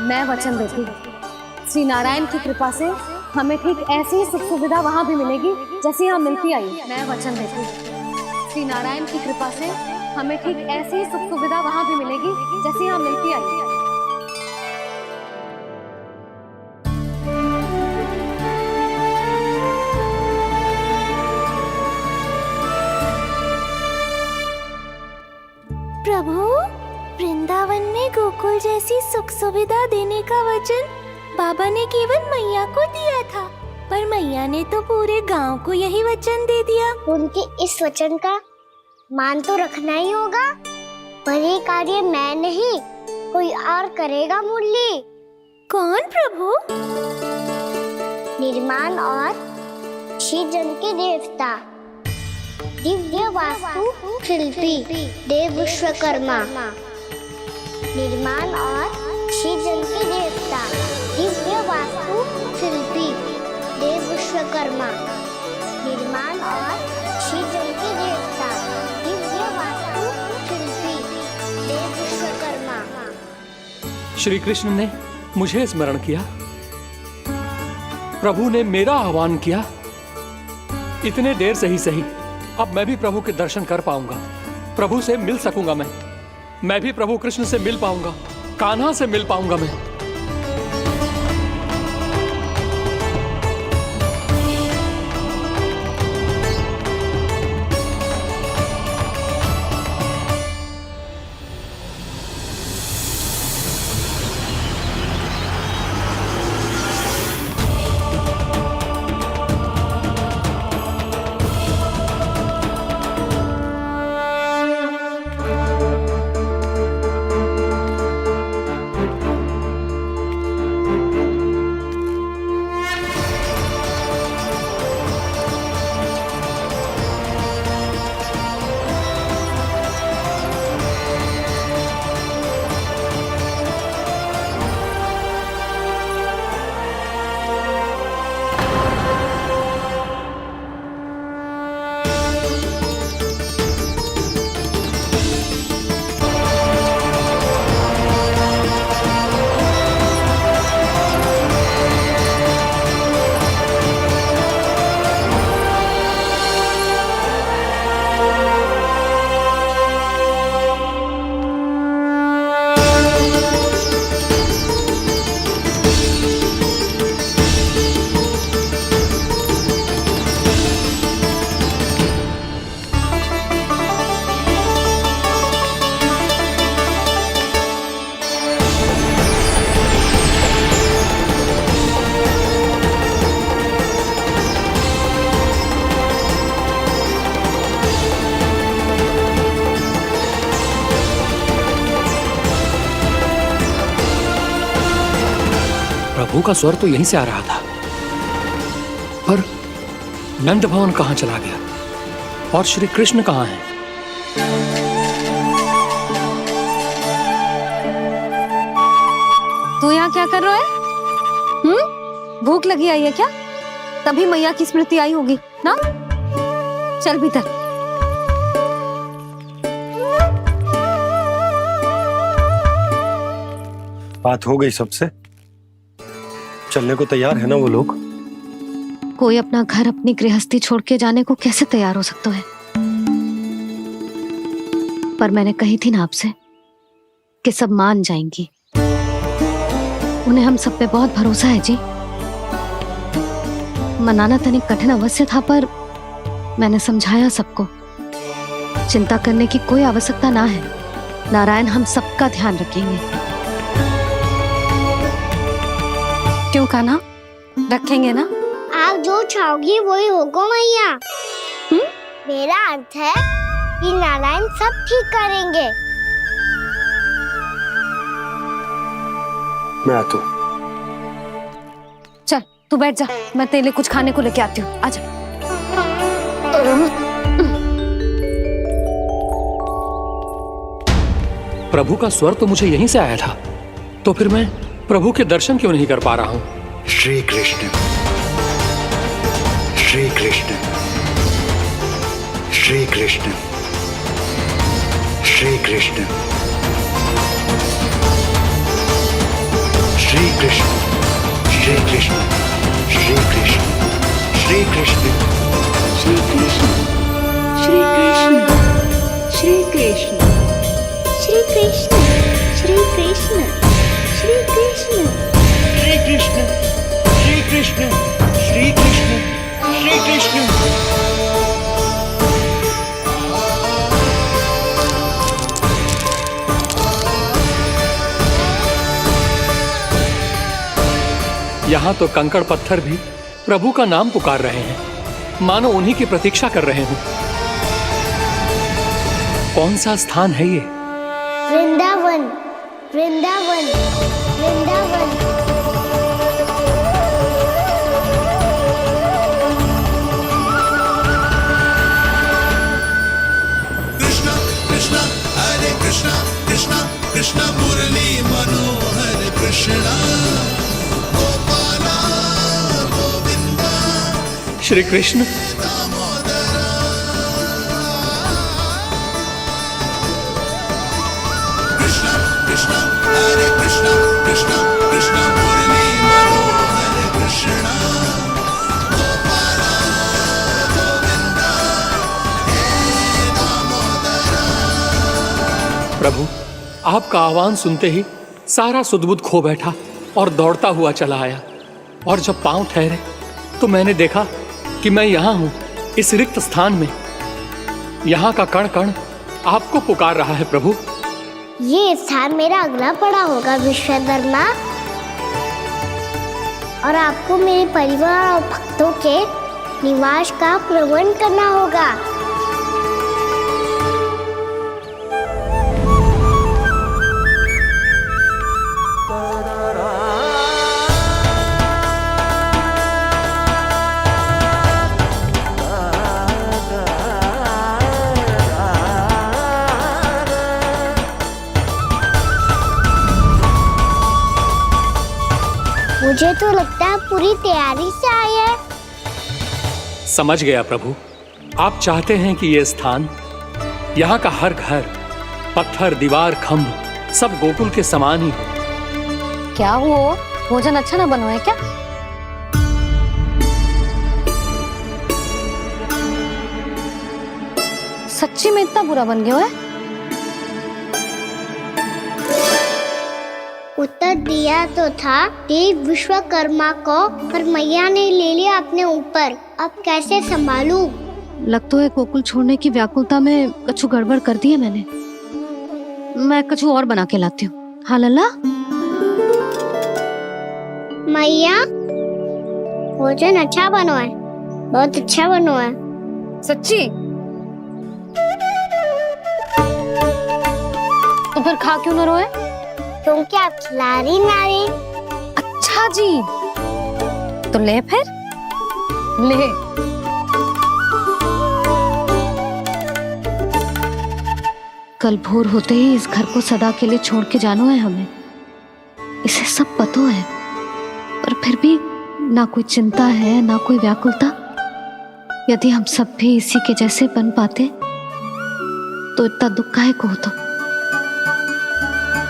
मैं वचन देती हूँ श्री नारायण की कृपा से हमें ठीक ऐसी ही सुख सुविधा वहाँ भी मिलेगी जैसी यहाँ मिलती आई है। मैं वचन देती हूँ, श्री नारायण की कृपा से हमें ठीक ऐसी ही सुख सुविधा वहाँ भी मिलेगी जैसी यहाँ मिलती आई है। प्रभु, वृंदावन में गोकुल जैसी सुख सुविधा देने का वचन बाबा ने केवल मैया को दिया था, पर मैया ने तो पूरे गांव को यही वचन दे दिया। उनके इस वचन का मान तो रखना ही होगा, पर ये कार्य मैं नहीं कोई और करेगा। मुरली कौन प्रभु? निर्माण और सृजन के देवता, दिव्य वास्तु शिल्पी देव विश्वकर्मा। निर्माण और सृजन के देवता, दिव्य वास्तु शिल्पी देव विश्वकर्मा। निर्माण और सृजन के देवता, दिव्य वास्तु शिल्पी देव विश्वकर्मा। श्री कृष्ण ने मुझे स्मरण किया, प्रभु ने मेरा आह्वान किया। इतने देर से ही सही, अब मैं भी प्रभु के दर्शन कर पाऊंगा, प्रभु से मिल सकूंगा। मैं भी प्रभु कृष्ण से मिल पाऊंगा, कान्हा से मिल पाऊंगा मैं। प्रभु का स्वर तो यहीं से आ रहा था, पर नंद भवन कहां चला गया और श्री कृष्ण कहां हैं? तू यहाँ क्या कर रहा है? भूख लगी आई है क्या? तभी मैया की स्मृति आई होगी ना? चल भीतर। बात हो गई सबसे? चलने को तैयार है ना वो लोग? कोई अपना घर अपनी गृहस्थी छोड़ के जाने को कैसे तैयार हो सकता है? पर मैंने कही थी ना आपसे कि सब मान जाएंगी। उन्हें हम सब पे बहुत भरोसा है जी। मनाना तनिक कठिन अवश्य था, पर मैंने समझाया सबको। चिंता करने की कोई आवश्यकता ना है, नारायण हम सबका ध्यान रखेंगे। क्यों कान्हा, रखेंगे ना? आप जो चाहोगी वही होगा मैया। मेरा अर्थ है कि नारायण सब ठीक करेंगे। मैं आता हूँ। चल तू बैठ जा, मैं तेरे लिए कुछ खाने को लेके आती हूँ। आजा। प्रभु का स्वर तो मुझे यहीं से आया था, तो फिर मैं प्रभु के दर्शन क्यों नहीं कर पा रहा हूँ? श्री कृष्ण, श्री कृष्ण, श्री कृष्ण, श्री कृष्ण, श्री कृष्ण, श्री कृष्ण श्री कृष्ण श्री कृष्ण श्री कृष्ण श्री कृष्ण श्री कृष्ण श्री कृष्ण श्री कृष्ण श्री कृष्ण श्री कृष्ण श्री कृष्ण श्री कृष्ण श्री कृष्ण। यहाँ तो कंकड़ पत्थर भी प्रभु का नाम पुकार रहे हैं, मानो उन्हीं की प्रतीक्षा कर रहे हो। कौन सा स्थान है ये? वृंदावन वृंदावन वृंदावन। कृष्ण कृष्ण हरे कृष्ण कृष्ण कृष्ण मुरली मनोहर कृष्ण गोपाला गोविंदा श्री कृष्ण। कृष्ण कृष्ण हरे कृष्ण कृष्ण कृष्ण मुरली मनोहर कृष्ण गोपाला गोविंदा हे दामोदर। प्रभु, आपका आह्वान सुनते ही सारा सुध-बुध खो बैठा और दौड़ता हुआ चला आया। और जब पांव ठहरे तो मैंने देखा कि मैं यहाँ हूँ, इस रिक्त स्थान में। यहाँ का कण कण आपको पुकार रहा है प्रभु। ये स्थान मेरा अगला पड़ा होगा विश्वकर्मा, और आपको मेरे परिवार और भक्तों के निवास का प्रबंध करना होगा। मुझे तो लगता है पूरी तैयारी से आए हैं। समझ गया प्रभु, आप चाहते हैं कि ये स्थान, यहाँ का हर घर, पत्थर, दीवार, खम्भ सब गोकुल के समान ही हो। क्या हुआ? भोजन अच्छा ना बना है क्या? सच्ची में इतना बुरा बन गया है? उत्तर दिया तो था देव विश्वकर्मा को, पर मैया ने ले लिया अपने ऊपर। अब कैसे संभालूं? लग तो है गोकुल छोड़ने की व्याकुलता में कछु गड़बड़ कर दी है मैंने। मैं कछु और बना के लाती हूँ। हाँ लल्ला? मैया, भोजन अच्छा बनो है, बहुत अच्छा बनो है। सच्ची? तो फिर खा क्यों न रोए? तुम क्या खिलाड़ी नारी? अच्छा जी, तो ले फिर ले। कल भोर होते ही इस घर को सदा के लिए छोड़ के जाना है हमें। इसे सब पता है, पर फिर भी ना कोई चिंता है ना कोई व्याकुलता। यदि हम सब भी इसी के जैसे बन पाते तो इतना दुख काहे को होता।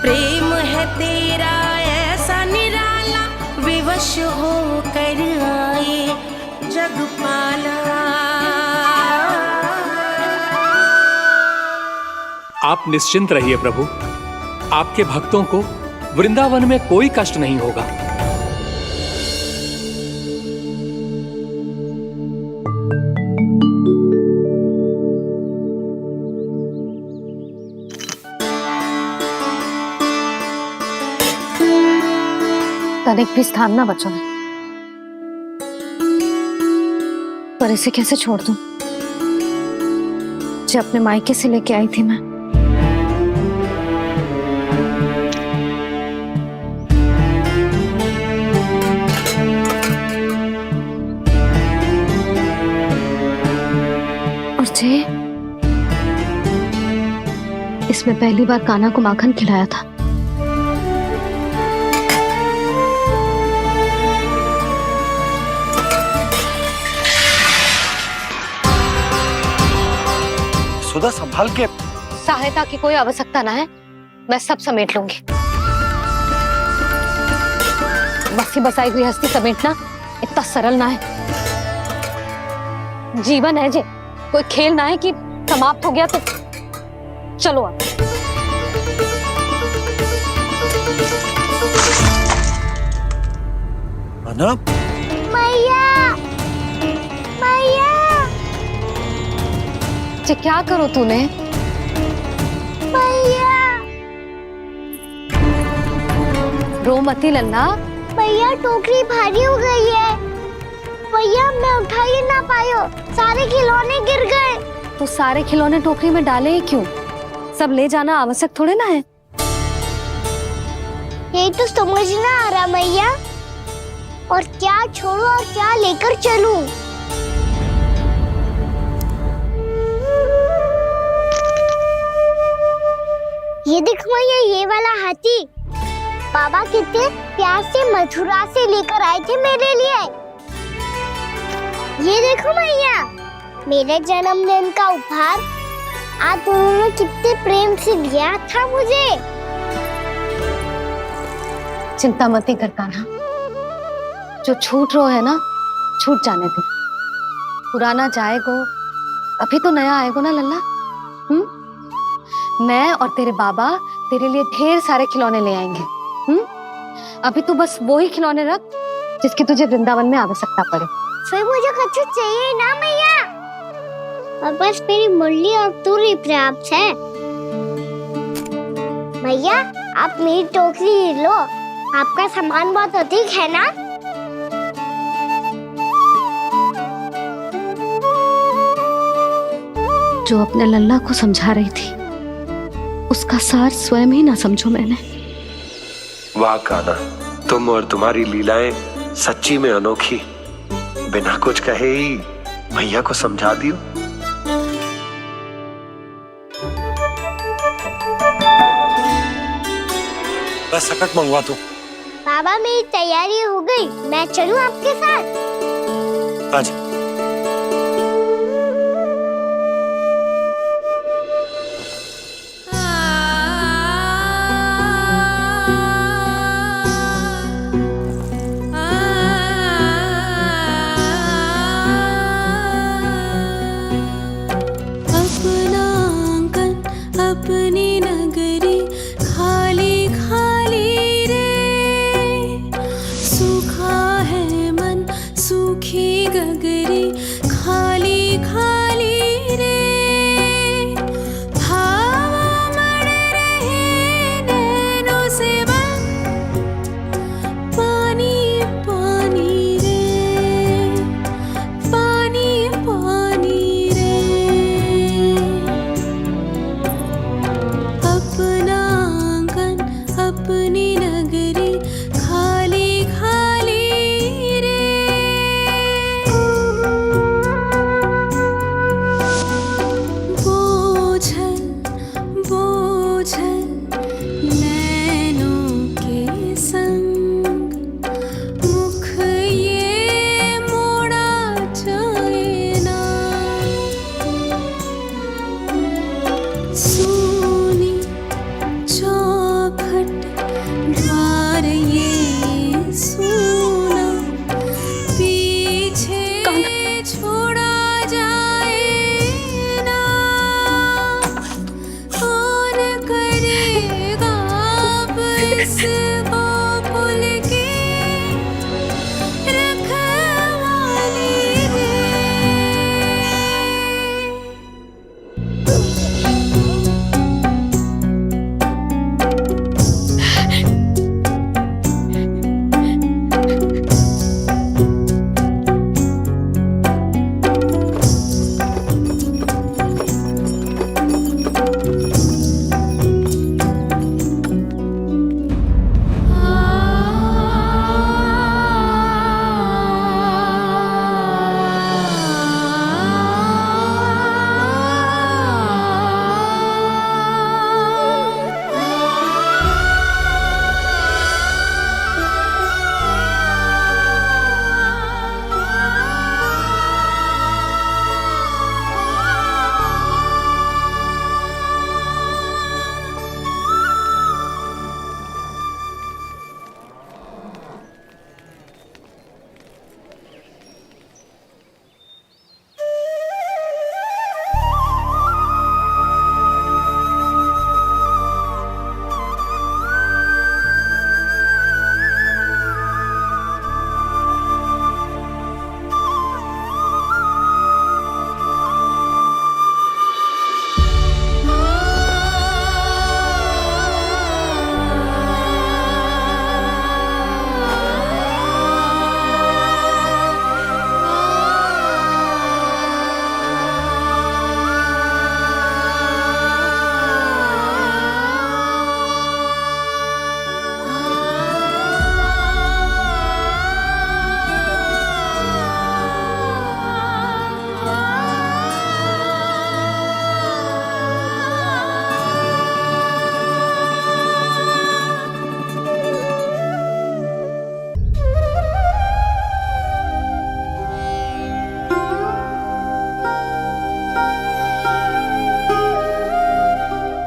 प्रेम है तेरा ऐसा निराला, विवश हो कर आए जगपाला। आप निश्चिंत रहिए प्रभु, आपके भक्तों को वृंदावन में कोई कष्ट नहीं होगा। तनिक भी स्थान ना बचो है, पर इसे कैसे छोड़ दूं? जो अपने मायके से लेके आई थी मैं। और जे इसमें पहली बार कान्हा को माखन खिलाया था। सुधा, संभाल के। सहायता की कोई आवश्यकता ना है, मैं सब समेट लूंगी। बसी बसाई गृहस्थी समेटना इतना सरल ना है। जीवन है जे, कोई खेल ना है कि समाप्त हो गया तो चलो आप। अनब, मैया मैया जे क्या करो तूने? मैया रो मती लल्ला। भैया टोकरी भारी हो गई है। भैया मैं उठा ही ना पायो, सारे खिलौने गिर गए। तो सारे खिलौने टोकरी में डाले ही क्यों? सब ले जाना आवश्यक थोड़े ना है। यही तो समझ ना आ रहा मैया, और क्या छोड़ू और क्या लेकर चलूं? ये देखो मैया, ये वाला हाथी बाबा कितने प्यार से मथुरा से लेकर आए थे मेरे लिए। ये देखो मैया, मेरे जन्मदिन का उपहार आप दोनों ने कितने प्रेम से दिया था मुझे। चिंता मती कर कान्हा, जो छूट रो है ना छूट जाने दे। पुराना जाएगो, अभी तो नया आएगो ना लल्ला। मैं और तेरे बाबा तेरे लिए ढेर सारे खिलौने ले आएंगे। अभी तू बस वो ही खिलौने रख जिसकी तुझे वृंदावन में आवश्यकता पड़े। फिर मुझे कुछ चाहिए ना मैया, और बस मेरी मुरली और तुरी पर्याप्त है। भैया आप मेरी टोकरी लो, आपका सामान बहुत अधिक है ना। जो अपने लल्ला को समझा रही थी उसका सार स्वयं ही ना समझो मैंने। वाह कान्हा, तुम और तुम्हारी लीलाएं सच्ची में अनोखी। बिना कुछ कहे ही भैया को समझा दियो। बस सकट मंगवा दो। बाबा मेरी तैयारी हो गई, मैं चलूं आपके साथ? आजा। अपना आंगन अपनी नगरी खाली खाली रे, सूखा है मन सूखी गगरी खाली खाली रे, हवा मर रहे नैनों से बन पानी पानी रे, पानी पानी रे। अपना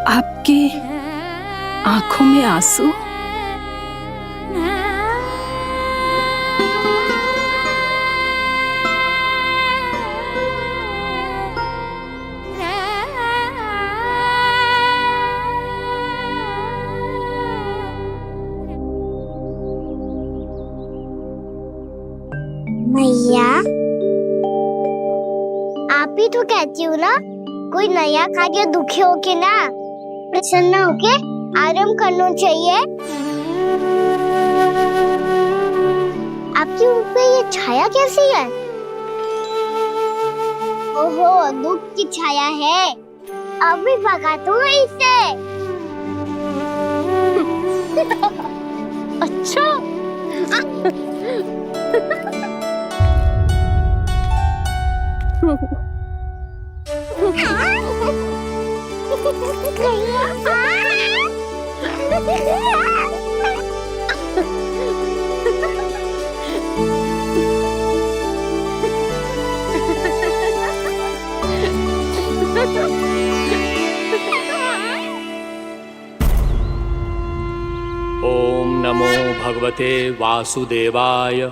आपकी आंखों में आंसू? मैया, आप ही तो कहती हो ना, कोई नया कार्य दुखी होके ना प्रसन्न होके आराम करना चाहिए। आपकी मुख पे ये छाया कैसी है? ओहो, दुख की छाया है। अभी भगा दूं इसे। अच्छा। ओम नमो भगवते वासुदेवाय।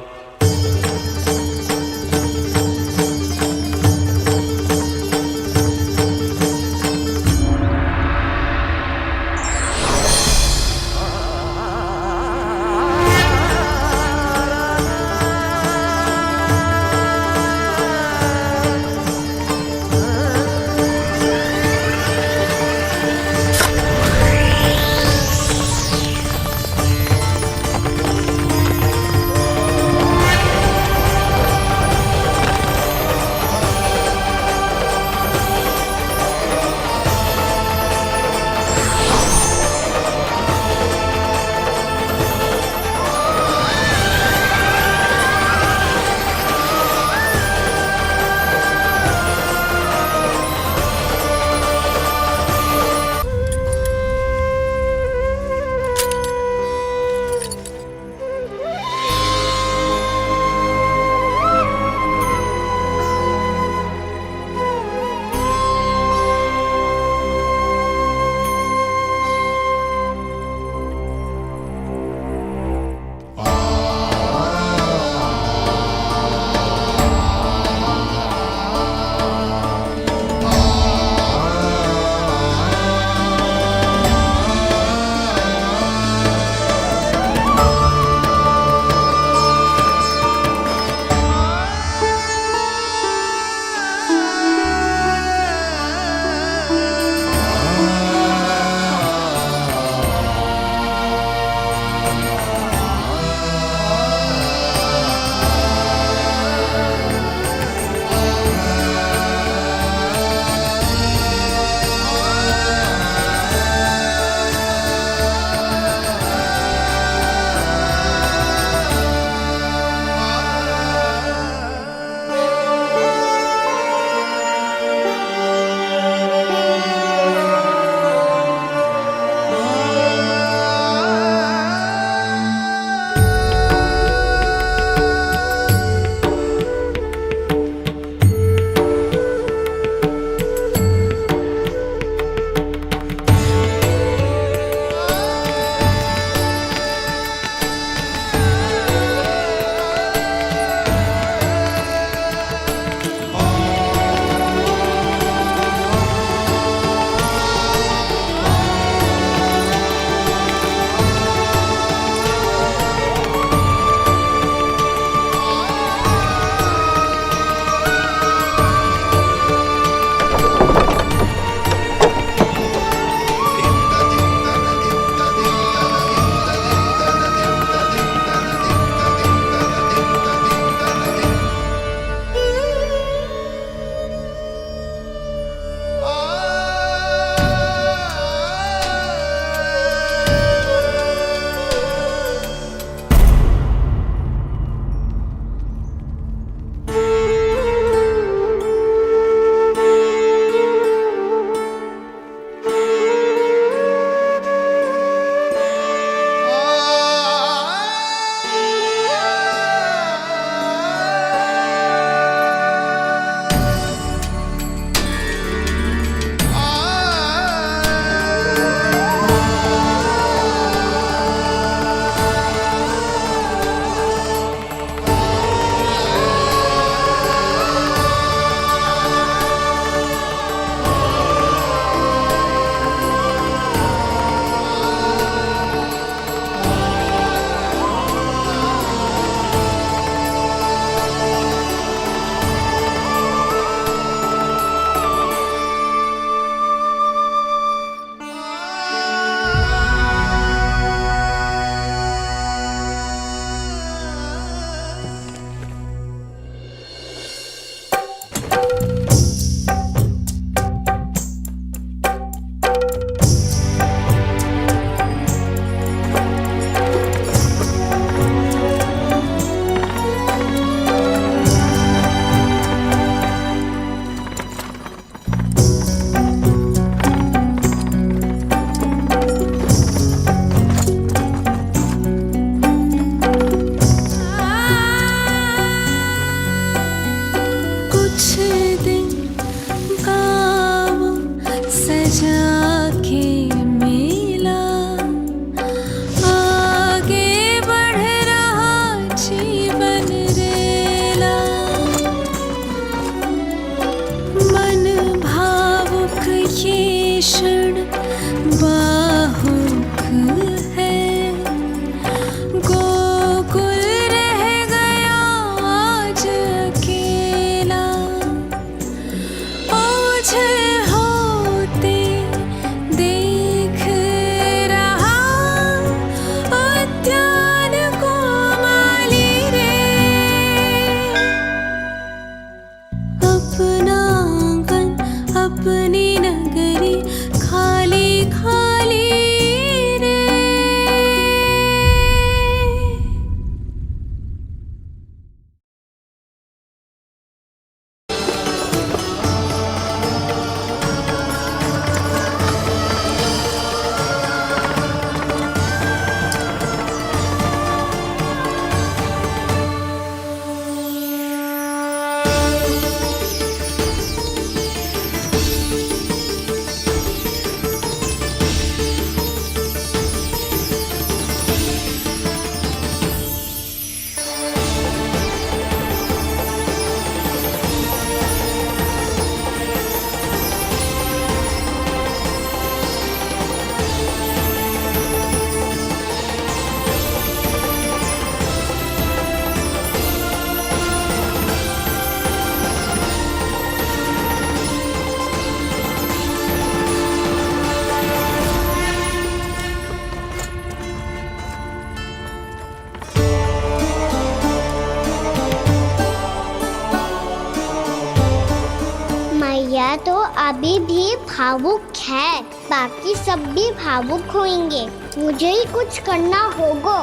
तो अभी भी भावुक है, बाकी सब भी भावुक होंगे। मुझे ही कुछ करना होगा।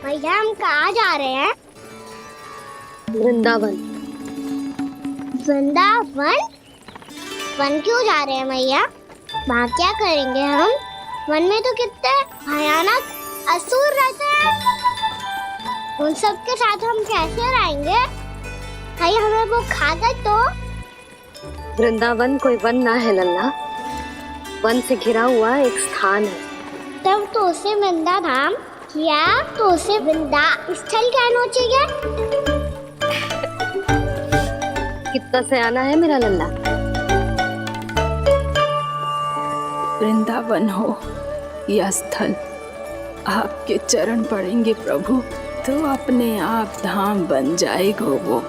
भैया हम कहाँ जा रहे हैं? वृंदावन। वृंदावन? वन क्यों जा रहे हैं भैया? वहाँ क्या करेंगे हम? वन में तो कितने भयानक असुर रहते हैं। उन सब के साथ हम कैसे रहेंगे? भाई हमें वो खा गए तो? वृंदावन कोई वन ना है लल्ला, वन से घिरा हुआ एक स्थान है। तब तो उसे वृंदा धाम या तो उसे वृंदा स्थल कहना चाहिए। कितना सयाना है मेरा लल्ला। वृंदावन हो या स्थल, आपके चरण पड़ेंगे प्रभु तो अपने आप धाम बन जाएगा वो।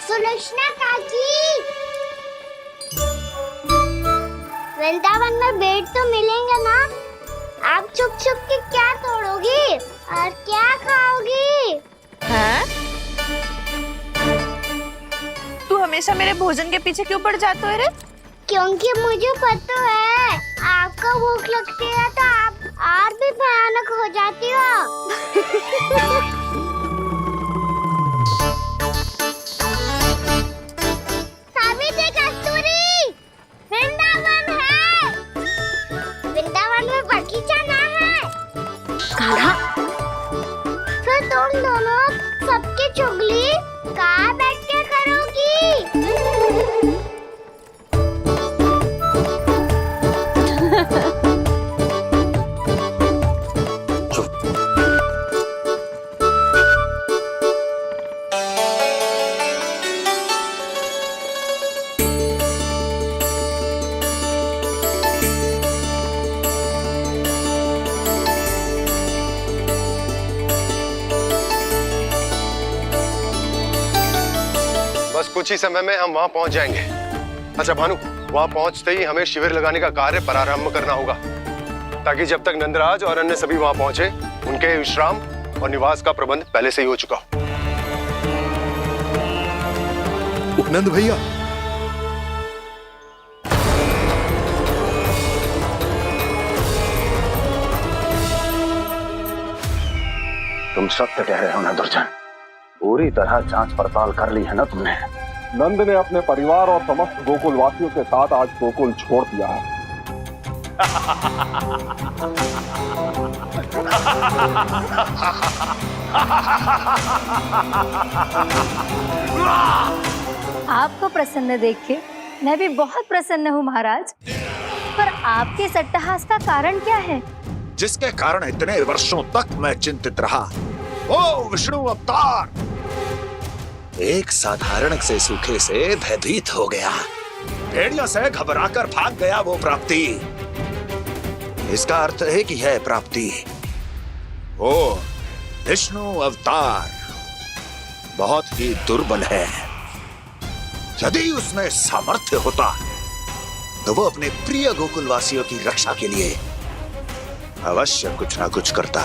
सुलक्षणा काकी, वृंदावन में बेट तो मिलेंगे ना? आप छुप छुप के क्या तोड़ोगी और क्या खाओगी? हाँ? तू हमेशा मेरे भोजन के पीछे क्यों पड़ जाते हो रे? क्योंकि मुझे पता है आपको भूख लगती है तो आप और भी भयानक हो जाती हो। सावित्री, कस्तूरी, वृंदावन है। वृंदावन में बगीचा ना है। कान्हा, फिर तुम दोनों सबकी चुगली कहाँ बैठ के करोगी? बस कुछ ही समय में हम वहां पहुंच जाएंगे। अच्छा भानु, वहां पहुंचते ही हमें शिविर लगाने का कार्य प्रारंभ करना होगा, ताकि जब तक नंदराज और अन्य सभी वहां पहुंचे उनके विश्राम और निवास का प्रबंध पहले से ही हो चुका हो। नंद भैया, तुम सत्य कह रहे हो ना दुर्जन, पूरी तरह जांच पड़ताल कर ली है ना तुमने? नंद ने अपने परिवार और समस्त गोकुल वासियों के साथ आज गोकुल छोड़ दिया है। आपको प्रसन्न देख के मैं भी बहुत प्रसन्न हूँ महाराज, पर आपके इस अट्टहास का कारण क्या है? जिसके कारण इतने वर्षों तक मैं चिंतित रहा, ओ विष्णु अवतार, एक साधारण से सूखे से भयभीत हो गया, भेड़ियों से घबराकर भाग गया वो प्राप्ति। इसका अर्थ है कि है प्राप्ति ओ विष्णु अवतार बहुत ही दुर्बल है। यदि उसमें सामर्थ्य होता तो वो अपने प्रिय गोकुलवासियों की रक्षा के लिए अवश्य कुछ ना कुछ करता।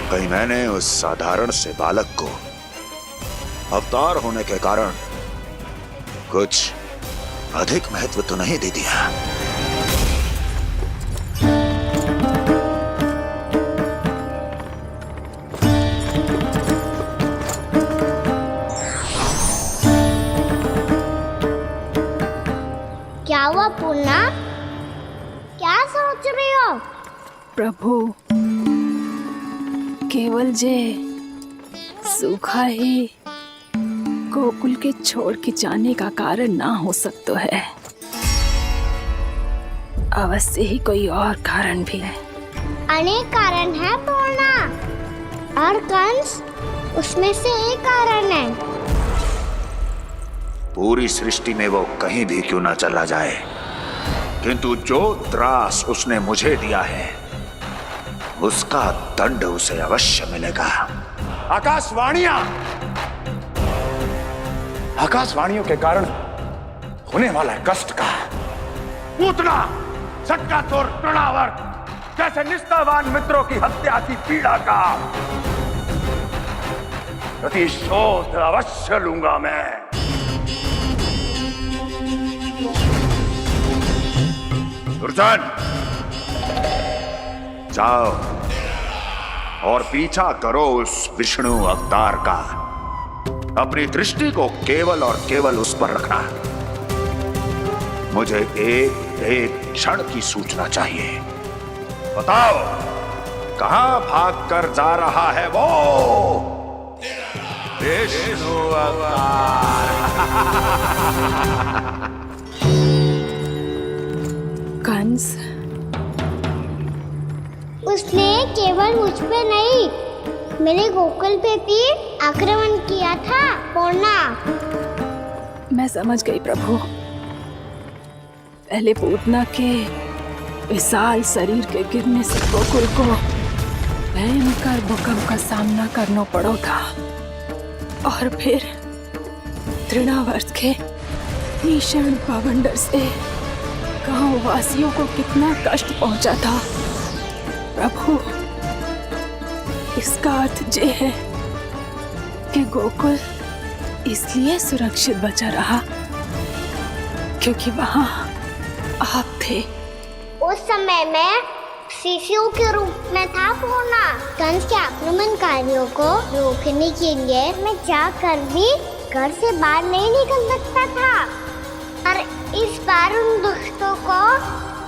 कहीं मैंने उस साधारण से बालक को अवतार होने के कारण कुछ अधिक महत्व तो नहीं दे दिया। क्या हुआ पूर्णा? क्या सोच रही हो? प्रभु, केवल जे सूखा ही गोकुल के छोड़ के जाने का कारण ना हो सकता है, अवश्य ही कोई और कारण भी है। अनेक कारण है पूर्णा, और कंस उसमें से एक कारण है। पूरी सृष्टि में वो कहीं भी क्यों ना चला जाए, किंतु जो त्रास उसने मुझे दिया है उसका दंड उसे अवश्य मिलेगा। आकाशवाणियों के कारण होने वाला है कष्ट का, पूतना, सटका चोर, तृणावर, जैसे निष्ठावान मित्रों की हत्या की पीड़ा का प्रतिशोध अवश्य लूंगा मैं। दुर्जन, जाओ और पीछा करो उस विष्णु अवतार का। अपनी दृष्टि को केवल और केवल उस पर रखना। मुझे एक एक क्षण की सूचना चाहिए। बताओ, कहां भागकर जा रहा है वो विष्णु अवतार? कंस, उसने केवल मुझ पे नहीं, मेरे गोकुल पे भी आक्रमण किया था। पूर्णा, मैं समझ गई प्रभु। पहले पूतना के विशाल शरीर के गिरने से गोकुल को भयंकर भूकंप का सामना करना पड़ा था, और फिर तृणावर्त के भीषण पावंडर से गांव वासियों को कितना कष्ट पहुंचा था। प्रभु, इसका अर्थ ये है कि गोकुल इसलिए सुरक्षित बचा रहा क्योंकि वहां आप थे। उस समय मैं शिशु के रूप में था पूर्णा। कंस के आक्रमणकारियों को रोकने के लिए मैं जाकर भी घर से बाहर नहीं निकल सकता था, और इस बार उन दुष्टों को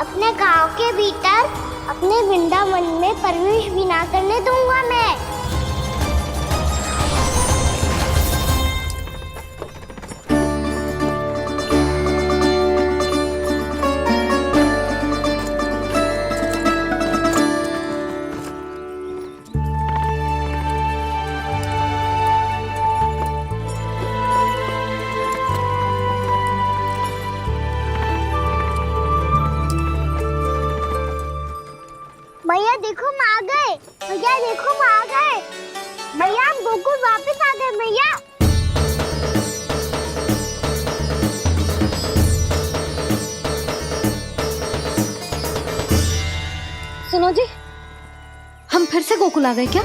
अपने गांव के भीतर, अपने वृंदावन में प्रवेश भी ना करने दूंगा मैं। भैया देखो हम आ गए, भैया देखो हम आ गए, भैया हम गोकुल वापस आ गए भैया। सुनो जी, हम फिर से गोकुल आ गए क्या?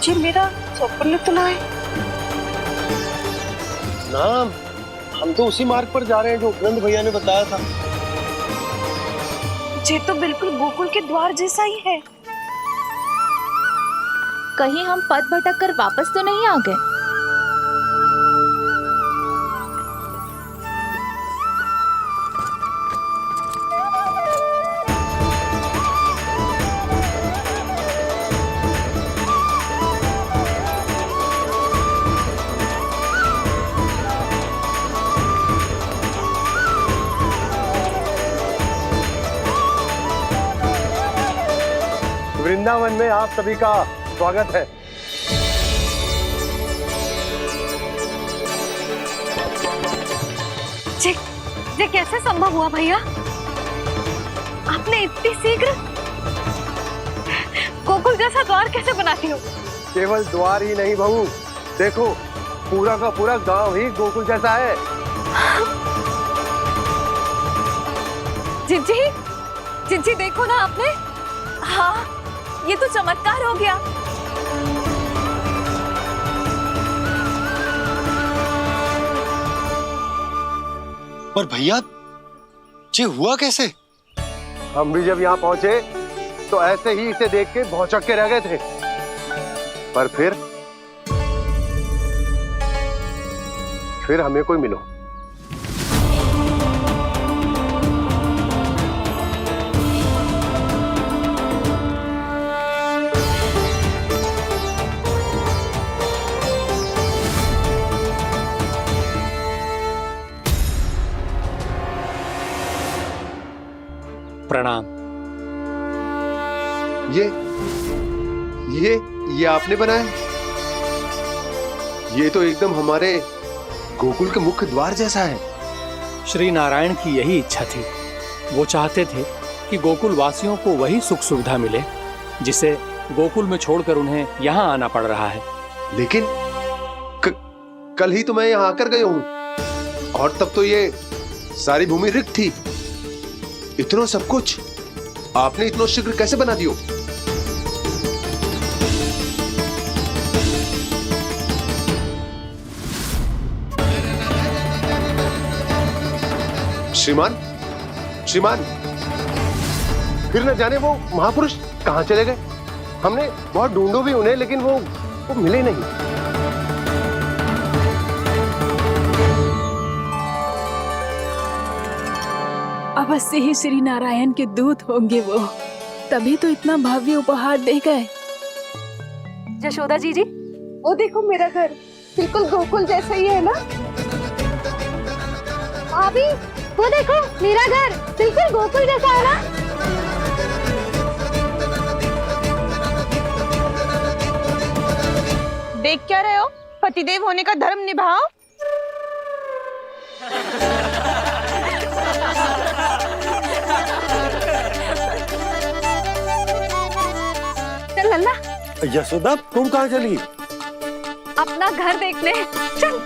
जी मेरा स्वप्न तो ना है। ना, हम तो उसी मार्ग पर जा रहे हैं जो उपनंद भैया ने बताया था। ये तो बिल्कुल गोकुल के द्वार जैसा ही है। कहीं हम पथ भटक कर वापस तो नहीं आ गए? वृंदावन में आप सभी का स्वागत है। ये कैसे संभव हुआ भैया? आपने इतनी शीघ्र गोकुल जैसा द्वार कैसे बनाती हो? केवल द्वार ही नहीं बहू, देखो पूरा का पूरा गांव ही गोकुल जैसा है। जिज्जी, जिज्जी देखो ना आपने। हाँ, ये तो चमत्कार हो गया। पर भैया, ये हुआ कैसे? हम भी जब यहाँ पहुंचे तो ऐसे ही इसे देख के भौचक के रह गए थे, पर फिर हमें कोई मिलो। प्रणाम। ये आपने बनाया? ये तो एकदम हमारे गोकुल के मुख्य द्वार जैसा है। श्री नारायण की यही इच्छा थी। वो चाहते थे कि गोकुल वासियों को वही सुख सुविधा मिले जिसे गोकुल में छोड़कर उन्हें यहाँ आना पड़ रहा है। लेकिन कल ही तो मैं यहाँ आकर गया हूँ और तब तो ये सारी भूमि रिक्त थी। इतना सब कुछ आपने इतना शीघ्र कैसे बना दियो? श्रीमान, श्रीमान, फिर न जाने वो महापुरुष कहां चले गए। हमने बहुत ढूंढो भी उन्हें, लेकिन वो मिले नहीं। अवश्य ही श्री नारायण के दूत होंगे वो, तभी तो इतना भव्य उपहार दे गए। यशोदा जी वो देखो मेरा घर बिल्कुल गोकुल जैसा ही है ना। भाभी वो देखो मेरा घर बिल्कुल गोकुल जैसा है ना। देख क्या रहे हो? पतिदेव होने का धर्म निभाओ। चल लल्ला, यशोदा तुम कहाँ चली? अपना घर देखने चल।